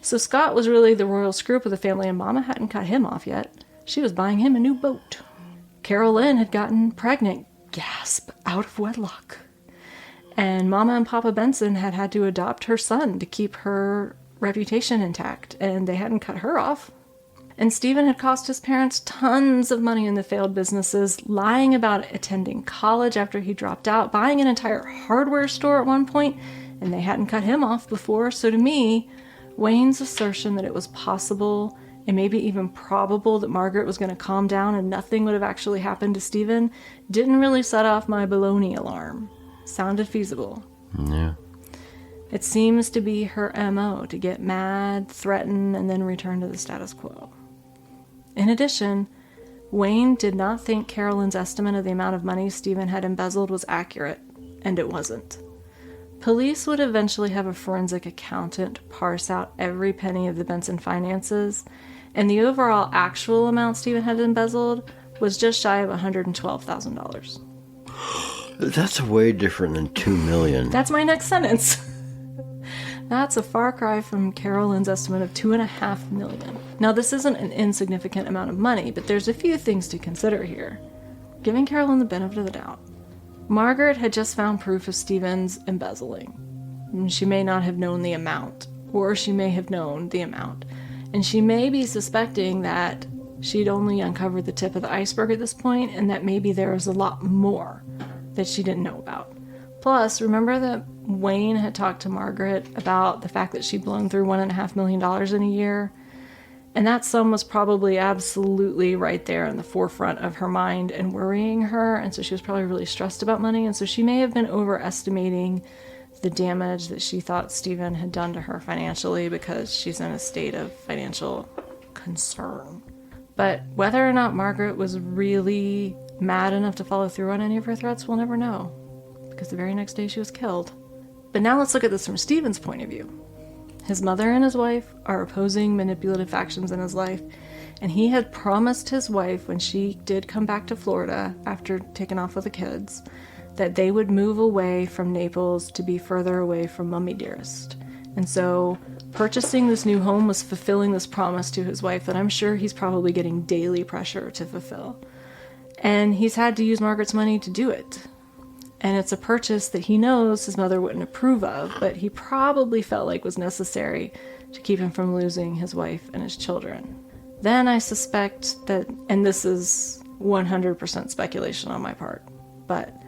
So Scott was really the royal screw of the family, and Mama hadn't cut him off yet. She was buying him a new boat. Carol Lynn had gotten pregnant, gasp, out of wedlock. And Mama and Papa Benson had had to adopt her son to keep her reputation intact, and they hadn't cut her off. And Stephen had cost his parents tons of money in the failed businesses, lying about attending college after he dropped out, buying an entire hardware store at one point, and they hadn't cut him off before. So to me, Wayne's assertion that it was possible and maybe even probable that Margaret was going to calm down and nothing would have actually happened to Stephen didn't really set off my baloney alarm. Sounded feasible. Yeah. It seems to be her MO to get mad, threaten, and then return to the status quo. In addition, Wayne did not think Carol Lynn's estimate of the amount of money Stephen had embezzled was accurate, and it wasn't. Police would eventually have a forensic accountant parse out every penny of the Benson finances, and the overall actual amount Stephen had embezzled was just shy of $112,000. That's way different than $2 million. That's my next sentence. That's a far cry from Carol Lynn's estimate of $2.5 million. Now, this isn't an insignificant amount of money, but there's a few things to consider here. Giving Carol Lynn the benefit of the doubt. Margaret had just found proof of Stephen's embezzling. She may not have known the amount, or she may have known the amount. And she may be suspecting that she'd only uncovered the tip of the iceberg at this point, and that maybe there was a lot more that she didn't know about. Plus, remember that Wayne had talked to Margaret about the fact that she'd blown through $1.5 million in a year? And that sum was probably absolutely right there in the forefront of her mind and worrying her, and so she was probably really stressed about money, and so she may have been overestimating the damage that she thought Stephen had done to her financially because she's in a state of financial concern. But whether or not Margaret was really mad enough to follow through on any of her threats, we'll never know, because the very next day she was killed. But now let's look at this from Stephen's point of view. His mother and his wife are opposing manipulative factions in his life, and he had promised his wife when she did come back to Florida after taking off with the kids that they would move away from Naples to be further away from Mummy Dearest. And so purchasing this new home was fulfilling this promise to his wife that I'm sure he's probably getting daily pressure to fulfill. And he's had to use Margaret's money to do it. And it's a purchase that he knows his mother wouldn't approve of, but he probably felt like was necessary to keep him from losing his wife and his children. Then I suspect that, and this is 100% speculation on my part, but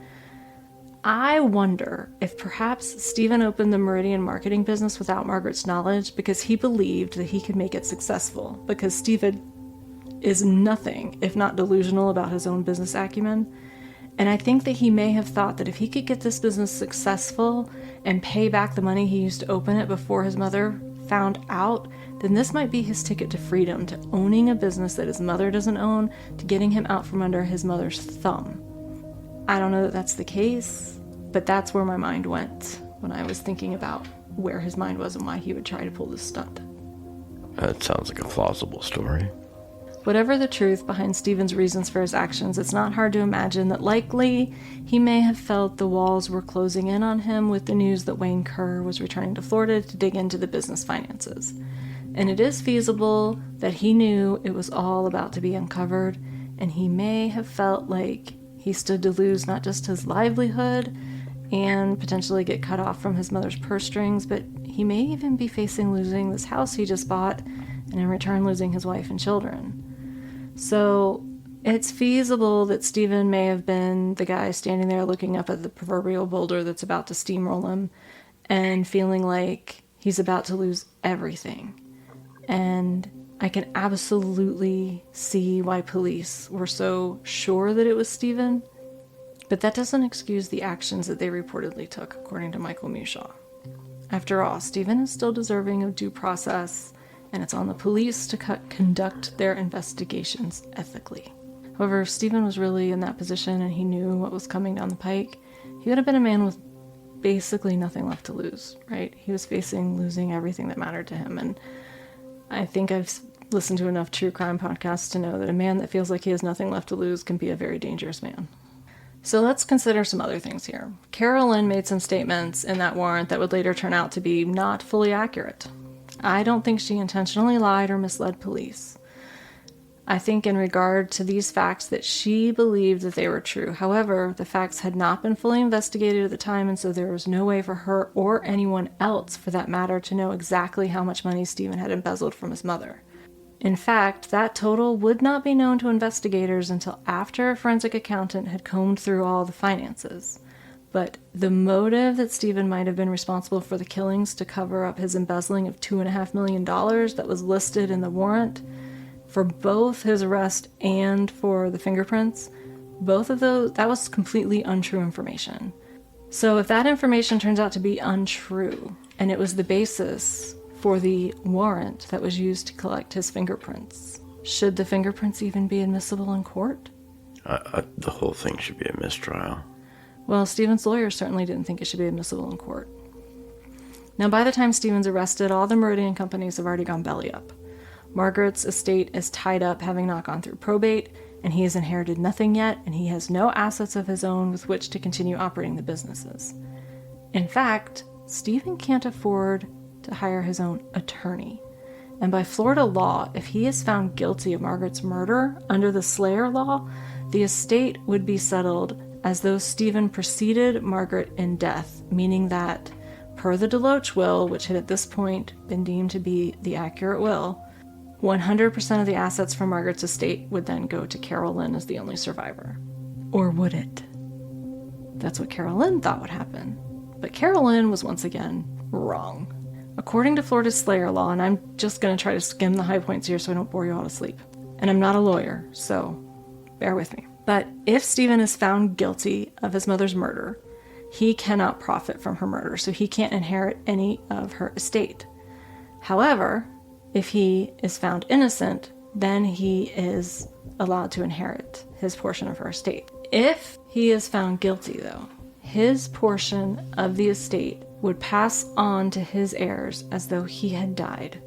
I wonder if perhaps Stephen opened the Meridian marketing business without Margaret's knowledge because he believed that he could make it successful, because Stephen is nothing if not delusional about his own business acumen. And I think that he may have thought that if he could get this business successful and pay back the money he used to open it before his mother found out, then this might be his ticket to freedom, to owning a business that his mother doesn't own, to getting him out from under his mother's thumb. I don't know that that's the case, but that's where my mind went when I was thinking about where his mind was and why he would try to pull this stunt. That sounds like a plausible story. Whatever the truth behind Stephen's reasons for his actions, it's not hard to imagine that likely he may have felt the walls were closing in on him with the news that Wayne Kerr was returning to Florida to dig into the business finances. And it is feasible that he knew it was all about to be uncovered, and he may have felt like he stood to lose not just his livelihood and potentially get cut off from his mother's purse strings, but he may even be facing losing this house he just bought, and in return losing his wife and children. So it's feasible that Stephen may have been the guy standing there looking up at the proverbial boulder that's about to steamroll him and feeling like he's about to lose everything. And I can absolutely see why police were so sure that it was Stephen, but that doesn't excuse the actions that they reportedly took, according to Michael Mushaw. After all, Stephen is still deserving of due process, and it's on the police to conduct their investigations ethically. However, if Stephen was really in that position and he knew what was coming down the pike, he would have been a man with basically nothing left to lose, right? He was facing losing everything that mattered to him, and I think I've listened to enough true crime podcasts to know that a man that feels like he has nothing left to lose can be a very dangerous man. So let's consider some other things here. Carol Lynn made some statements in that warrant that would later turn out to be not fully accurate. I don't think she intentionally lied or misled police. I think in regard to these facts that she believed that they were true. However, the facts had not been fully investigated at the time, and so there was no way for her or anyone else, for that matter, to know exactly how much money Stephen had embezzled from his mother. In fact, that total would not be known to investigators until after a forensic accountant had combed through all the finances. But the motive that Stephen might have been responsible for the killings to cover up his embezzling of $2.5 million that was listed in the warrant for both his arrest and for the fingerprints, both of those, that was completely untrue information. So if that information turns out to be untrue, and it was the basis for the warrant that was used to collect his fingerprints, should the fingerprints even be admissible in court? The whole thing should be a mistrial. Well, Stephen's lawyer certainly didn't think it should be admissible in court. Now, by the time Stephen's arrested, all the Meridian companies have already gone belly up. Margaret's estate is tied up, having not gone through probate, and he has inherited nothing yet, and he has no assets of his own with which to continue operating the businesses. In fact, Stephen can't afford to hire his own attorney. And by Florida law, if he is found guilty of Margaret's murder under the Slayer law, the estate would be settled as though Stephen preceded Margaret in death, meaning that, per the Deloach will, which had at this point been deemed to be the accurate will, 100% of the assets from Margaret's estate would then go to Carol Lynn as the only survivor. Or would it? That's what Carol Lynn thought would happen. But Carol Lynn was once again wrong. According to Florida's Slayer law, and I'm just going to try to skim the high points here so I don't bore you all to sleep, and I'm not a lawyer, so bear with me. But if Stephen is found guilty of his mother's murder, he cannot profit from her murder, so he can't inherit any of her estate. However, if he is found innocent, then he is allowed to inherit his portion of her estate. If he is found guilty, though, his portion of the estate would pass on to his heirs as though he had died,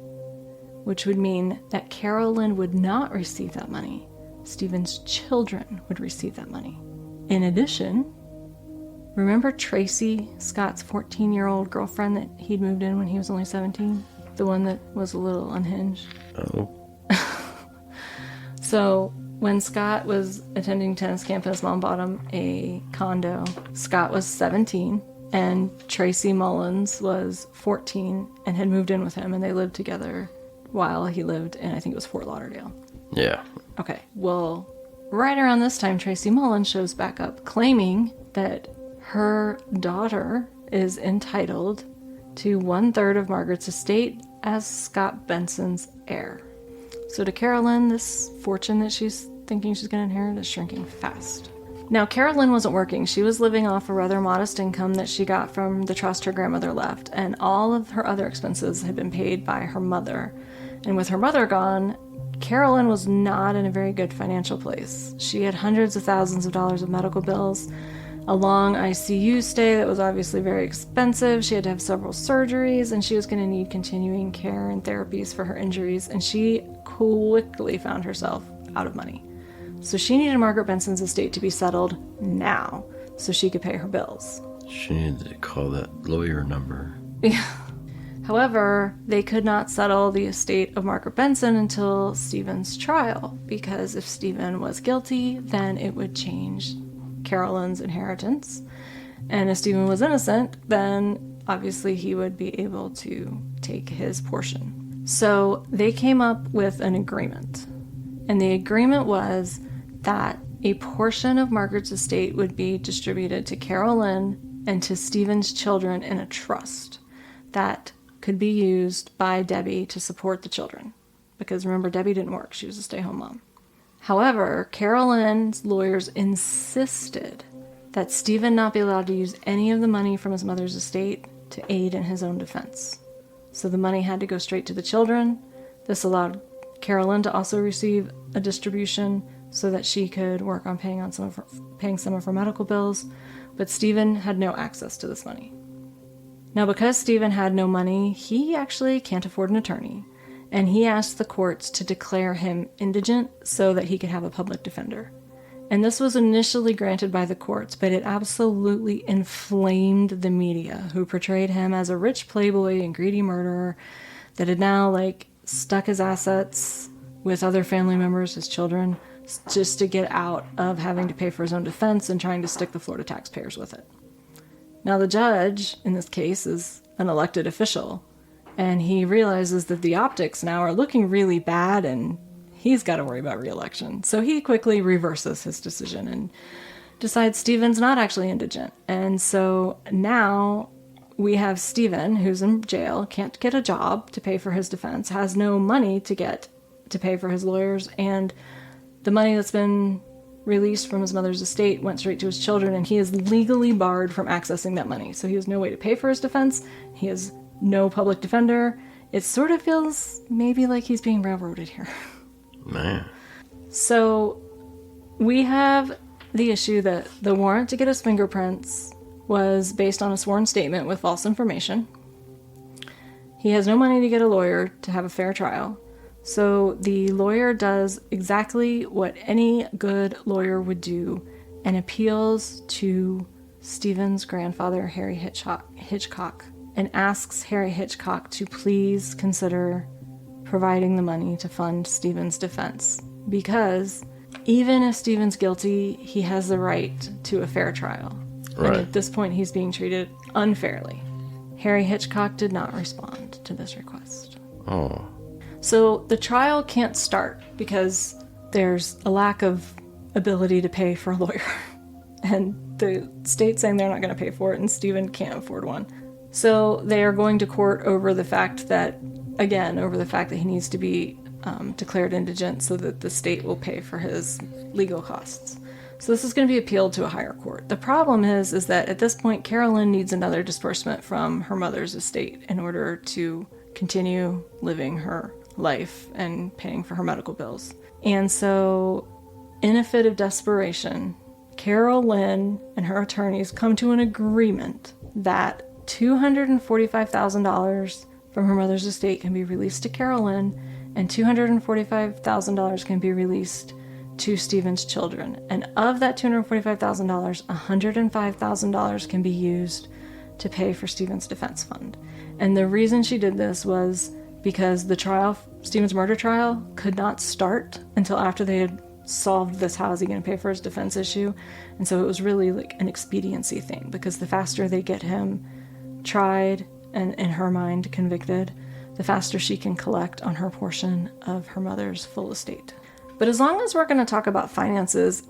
which would mean that Carol Lynn would not receive that money. Stephen's children would receive that money. In addition, remember Tracy, Scott's 14-year-old girlfriend that he'd moved in when he was only 17? The one that was a little unhinged? Oh. So when Scott was attending tennis camp and his mom bought him a condo, Scott was 17 and Tracy Mullins was 14 and had moved in with him, and they lived together while he lived in, I think it was Fort Lauderdale. Yeah. Okay, well, right around this time, Tracy Mullins shows back up claiming that her daughter is entitled to 1/3 of Margaret's estate as Scott Benson's heir. So to Carol Lynn, this fortune that she's thinking she's going to inherit is shrinking fast. Now, Carol Lynn wasn't working. She was living off a rather modest income that she got from the trust her grandmother left, and all of her other expenses had been paid by her mother. And with her mother gone, Carol Lynn was not in a very good financial place. She had hundreds of thousands of dollars of medical bills, a long ICU stay that was obviously very expensive. She had to have several surgeries, and she was going to need continuing care and therapies for her injuries, and she quickly found herself out of money. So she needed Margaret Benson's estate to be settled now so she could pay her bills. She needed to call that lawyer number. However, they could not settle the estate of Margaret Benson until Stephen's trial, because if Stephen was guilty, then it would change Carol Lynn's inheritance. And if Stephen was innocent, then obviously he would be able to take his portion. So they came up with an agreement. And the agreement was that a portion of Margaret's estate would be distributed to Carol Lynn and to Stephen's children in a trust that could be used by Debbie to support the children. Because remember, Debbie didn't work. She was a stay-home mom. However, Carol Lynn's lawyers insisted that Stephen not be allowed to use any of the money from his mother's estate to aid in his own defense. So the money had to go straight to the children. This allowed Carol Lynn to also receive a distribution so that she could work on paying some of her medical bills, but Stephen had no access to this money. Now, because Stephen had no money, he actually can't afford an attorney, and he asked the courts to declare him indigent so that he could have a public defender. And this was initially granted by the courts, but it absolutely inflamed the media, who portrayed him as a rich playboy and greedy murderer that had now, stuck his assets with other family members, his children, just to get out of having to pay for his own defense and trying to stick the Florida taxpayers with it. Now, the judge in this case is an elected official, and he realizes that the optics now are looking really bad, and he's got to worry about re-election. So he quickly reverses his decision and decides Stephen's not actually indigent. And so now we have Stephen, who's in jail, can't get a job to pay for his defense, has no money to pay for his lawyers, and the money that's been released from his mother's estate went straight to his children, and he is legally barred from accessing that money. So he has no way to pay for his defense. He has no public defender. It sort of feels maybe like he's being railroaded here. Man. So we have the issue that the warrant to get his fingerprints was based on a sworn statement with false information. He has no money to get a lawyer to have a fair trial. So the lawyer does exactly what any good lawyer would do and appeals to Stephen's grandfather, Harry Hitchcock, and asks Harry Hitchcock to please consider providing the money to fund Stephen's defense. Because even if Stephen's guilty, he has the right to a fair trial. Right. And at this point, he's being treated unfairly. Harry Hitchcock did not respond to this request. Oh. So the trial can't start because there's a lack of ability to pay for a lawyer. And the state's saying they're not going to pay for it, and Stephen can't afford one. So they are going to court over the fact that he needs to be declared indigent so that the state will pay for his legal costs. So this is going to be appealed to a higher court. The problem is that at this point, Carol Lynn needs another disbursement from her mother's estate in order to continue living her life and paying for her medical bills. And so, in a fit of desperation, Carol Lynn and her attorneys come to an agreement that $245,000 from her mother's estate can be released to Carol Lynn, and $245,000 can be released to Stephen's children. And of that $245,000, $105,000 can be used to pay for Stephen's defense fund. And the reason she did this was because the trial, Stephen's murder trial, could not start until after they had solved this how is he going to pay for his defense issue. And so it was really like an expediency thing, because the faster they get him tried and, in her mind, convicted, the faster she can collect on her portion of her mother's full estate. But as long as we're going to talk about finances,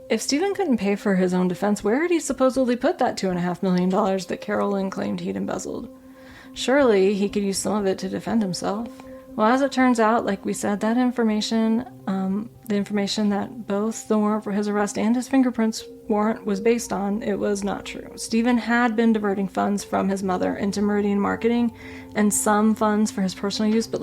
if Stephen couldn't pay for his own defense, where had he supposedly put that $2.5 million that Carol Lynn claimed he'd embezzled? Surely he could use some of it to defend himself. Well, as it turns out, like we said, that information, the information that both the warrant for his arrest and his fingerprints warrant was based on, it was not true. Stephen had been diverting funds from his mother into Meridian marketing and some funds for his personal use, but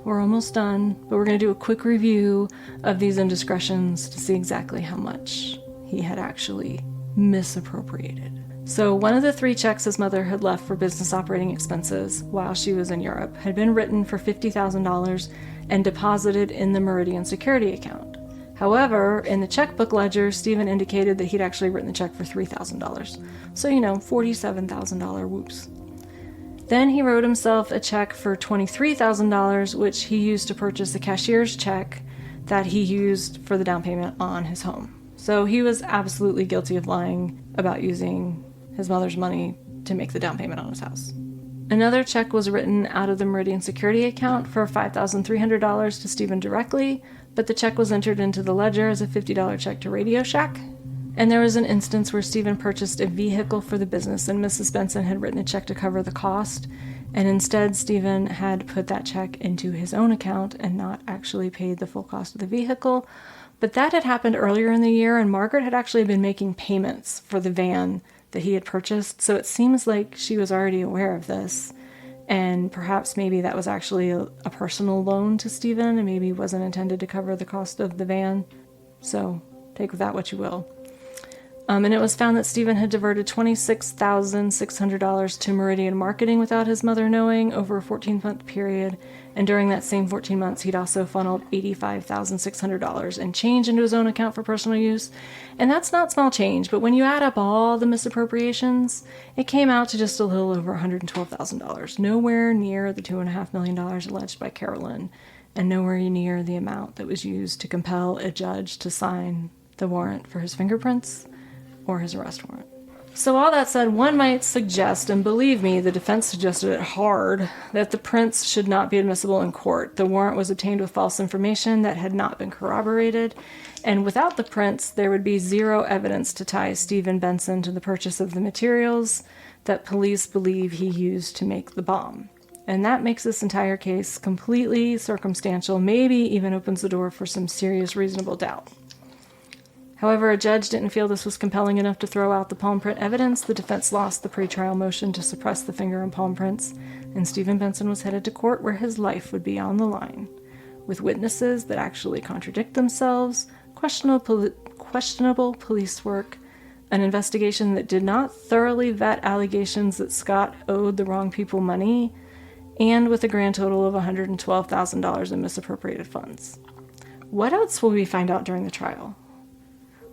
we're almost done, but we're going to do a quick review of these indiscretions to see exactly how much he had actually misappropriated. So one of the 3 checks his mother had left for business operating expenses while she was in Europe had been written for $50,000 and deposited in the Meridian security account. However, in the checkbook ledger, Stephen indicated that he'd actually written the check for $3,000. So, $47,000 whoops. Then he wrote himself a check for $23,000, which he used to purchase a cashier's check that he used for the down payment on his home. So he was absolutely guilty of lying about using his mother's money to make the down payment on his house. Another check was written out of the Meridian security account for $5,300 to Stephen directly, but the check was entered into the ledger as a $50 check to Radio Shack. And there was an instance where Stephen purchased a vehicle for the business and Mrs. Benson had written a check to cover the cost, and instead Stephen had put that check into his own account and not actually paid the full cost of the vehicle. But that had happened earlier in the year, and Margaret had actually been making payments for the van that he had purchased, so it seems like she was already aware of this, and perhaps maybe that was actually a personal loan to Stephen and maybe wasn't intended to cover the cost of the van. So take with that what you will. And it was found that Stephen had diverted $26,600 to Meridian marketing without his mother knowing over a 14-month period. And during that same 14 months, he'd also funneled $85,600 in change into his own account for personal use. And that's not small change, but when you add up all the misappropriations, it came out to just a little over $112,000. Nowhere near the $2.5 million alleged by Carol Lynn, and nowhere near the amount that was used to compel a judge to sign the warrant for his fingerprints or his arrest warrant. So all that said, one might suggest, and believe me, the defense suggested it hard, that the prints should not be admissible in court. The warrant was obtained with false information that had not been corroborated, and without the prints, there would be zero evidence to tie Stephen Benson to the purchase of the materials that police believe he used to make the bomb. And that makes this entire case completely circumstantial, maybe even opens the door for some serious reasonable doubt. However, a judge didn't feel this was compelling enough to throw out the palm print evidence. The defense lost the pretrial motion to suppress the finger and palm prints, and Stephen Benson was headed to court where his life would be on the line, with witnesses that actually contradict themselves, questionable police work, an investigation that did not thoroughly vet allegations that Scott owed the wrong people money, and with a grand total of $112,000 in misappropriated funds. What else will we find out during the trial?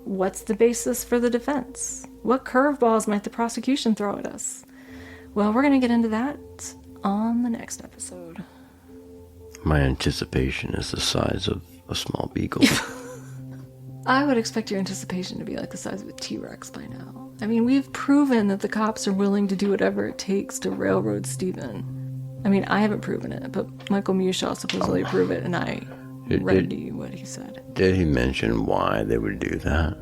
What's the basis for the defense? What curveballs might the prosecution throw at us? Well, we're going to get into that on the next episode. My anticipation is the size of a small beagle. I would expect your anticipation to be like the size of a T-Rex by now. I mean, we've proven that the cops are willing to do whatever it takes to railroad Stephen. I mean, I haven't proven it, but Michael Mushaw supposedly proved it, and I read to you what he said. Did he mention why they would do that?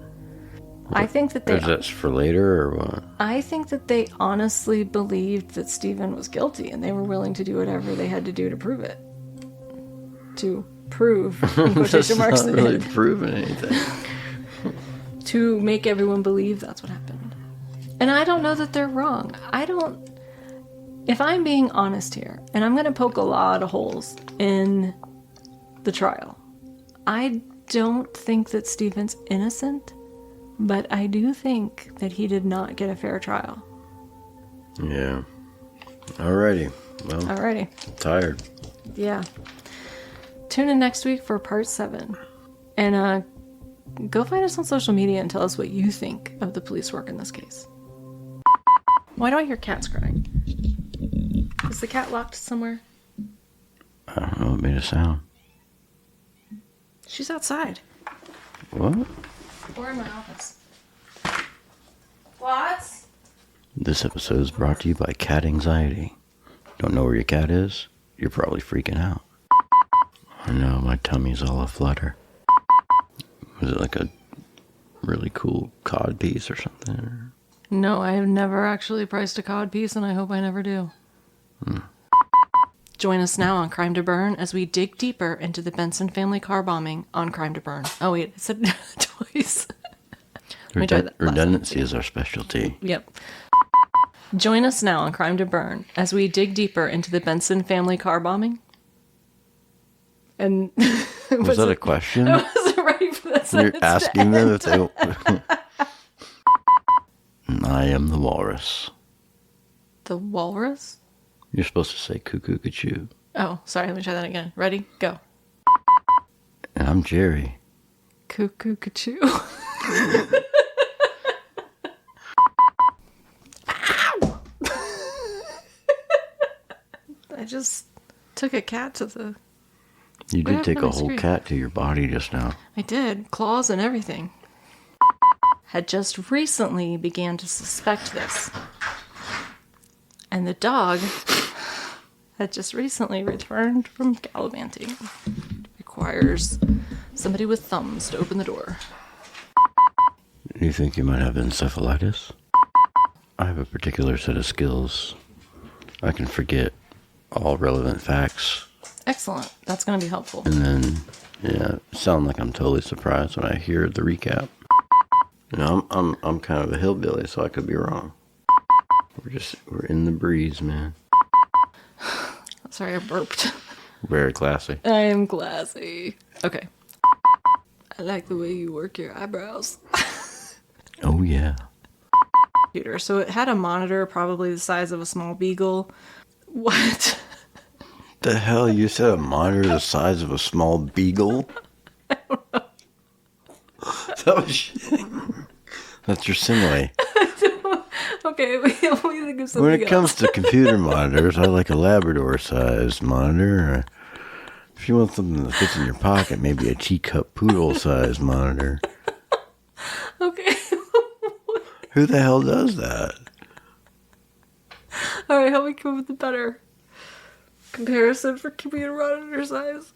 I think that Is that for later or what? I think that they honestly believed that Stephen was guilty, and they were willing to do whatever they had to do to prove it. To prove, in quotation marks, not really proving anything. To make everyone believe that's what happened. And I don't know that they're wrong. If I'm being honest here, and I'm going to poke a lot of holes in the trial, I don't think that Stephen's innocent, but I do think that he did not get a fair trial. Yeah. Alrighty. Well, Alrighty. tired. Yeah. Tune in next week for part 7. And go find us on social media and tell us what you think of the police work in this case. Why do I hear cats crying? Is the cat locked somewhere? I don't know. It made a sound. She's outside. What? Or in my office. What? This episode is brought to you by Cat Anxiety. Don't know where your cat is? You're probably freaking out. I know, my tummy's all aflutter. Was it like a really cool cod piece or something? No, I have never actually priced a cod piece, and I hope I never do. Join us now on Crime to Burn as we dig deeper into the Benson family car bombing on Crime to Burn. Oh wait, it said twice. Redundancy is our specialty. Yep. Join us now on Crime to Burn as we dig deeper into the Benson family car bombing. And was that a question? I wasn't ready for that sentence. You're asking them if they... I am the walrus. The walrus? You're supposed to say cuckoo cuckoo. Oh, sorry, let me try that again. Ready? Go. And I'm Jerry. Cuckoo cuckoo. I just took a cat to the... You did take a whole screen. cat to your body just now. I did. Claws and everything. Had just recently began to suspect this. And the dog had just recently returned from gallivanting. Requires somebody with thumbs to open the door. Do you think you might have encephalitis? I have a particular set of skills. I can forget all relevant facts. Excellent. That's going to be helpful. And then, yeah, sound like I'm totally surprised when I hear the recap. You know, I'm kind of a hillbilly, so I could be wrong. We're in the breeze, man. Sorry, I burped. Very classy. I am classy. Okay. I like the way you work your eyebrows. Oh, yeah. Computer. So it had a monitor probably the size of a small beagle. What? The hell? You said a monitor the size of a small beagle? I don't know. That's your simile. Okay, wait, let me think of something When it comes to computer monitors, I like a Labrador-sized monitor. If you want something that fits in your pocket, maybe a teacup poodle-sized monitor. Okay. Who the hell does that? Alright, help me come up with a better comparison for computer monitor size.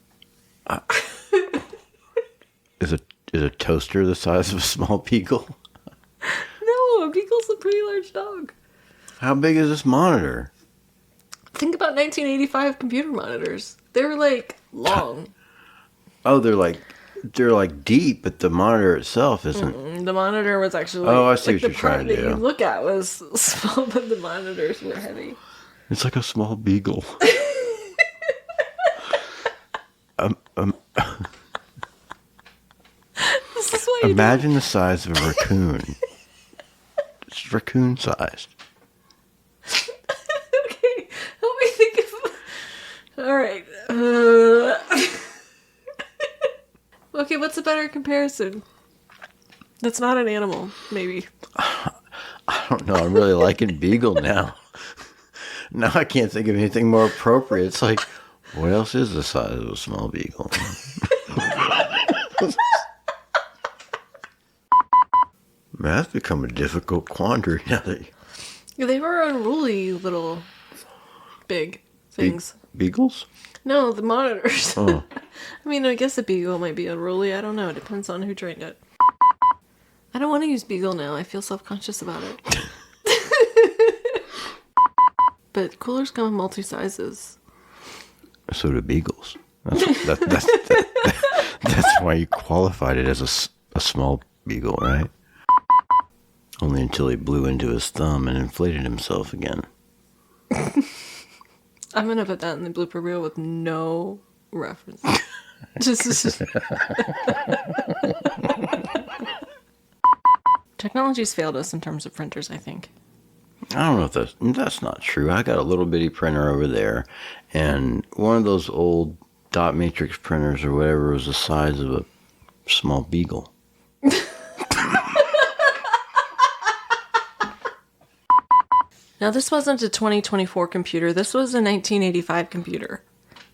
Is a toaster the size of a small beagle? No, a beagle's a pretty large dog. How big is this monitor? Think about 1985 computer monitors. They were like long. Oh, they're like deep, but the monitor itself isn't. The monitor was actually. Oh, I see like, what you're trying to do. The part that you look at was small, but the monitors were heavy. It's like a small beagle. This is why you Imagine the size of a raccoon. It's raccoon sized. Okay, help me think of. Alright. Okay, what's a better comparison? That's not an animal, maybe. I don't know. I'm really liking beagle now. Now I can't think of anything more appropriate. It's like, what else is the size of a small beagle? Man, that's become a difficult quandary now that They were unruly little big things. Beagles? No, the monitors. Oh. I mean, I guess a beagle might be unruly. I don't know. It depends on who trained it. I don't want to use beagle now. I feel self-conscious about it. But coolers come in multi-sizes. So do beagles. That's why you qualified it as a small beagle, right? Only until he blew into his thumb and inflated himself again. I'm gonna put that in the blooper reel with no reference. just... Technology's failed us in terms of printers, I think. I don't know if that's not true. I got a little bitty printer over there, and one of those old dot matrix printers or whatever was the size of a small beagle. Now, this wasn't a 2024 computer. This was a 1985 computer.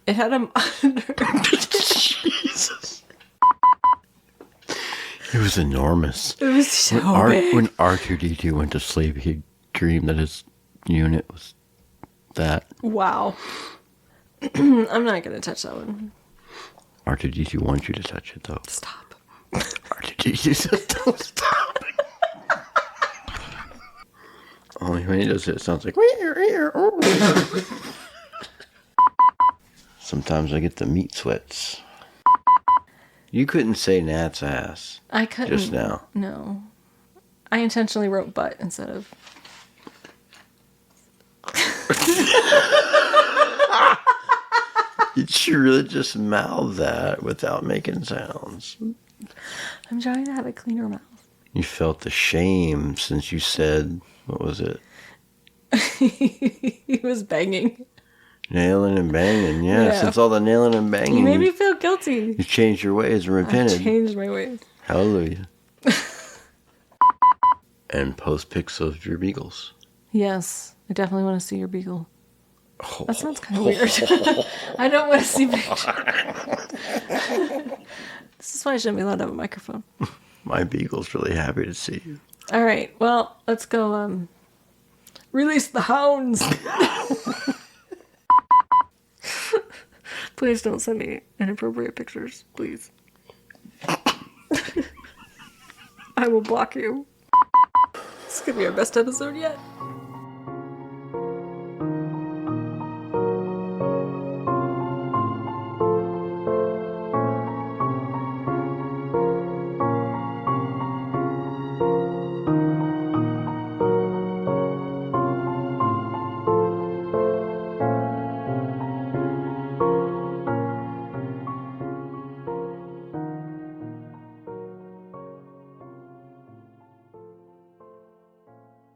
It had a monitor. Jesus. It was enormous. It was so big. When R2-D2 went to sleep, he dreamed that his unit was that. Wow. I'm not going to touch that one. R2-D2 wants you to touch it, though. Stop. R2-D2 says, don't stop. Only when he does it sounds like... Sometimes I get the meat sweats. You couldn't say Nat's ass. I couldn't. Just now. No. I intentionally wrote butt instead of... You should really just mouth that without making sounds. I'm trying to have a cleaner mouth. You felt the shame since you said... What was it? He was banging. Nailing and banging, yeah. Since all the nailing and banging, You made me feel guilty. you changed your ways and repented. I changed my ways. Hallelujah. And post pics of your beagles. Yes, I definitely want to see your beagle. Oh. That sounds kind of weird. I don't want to see pictures. This is why I shouldn't be allowed to have a microphone. My beagle's really happy to see you. All right, well, let's go release the hounds. Please don't send me inappropriate pictures, please. I will block you. This could be our best episode yet.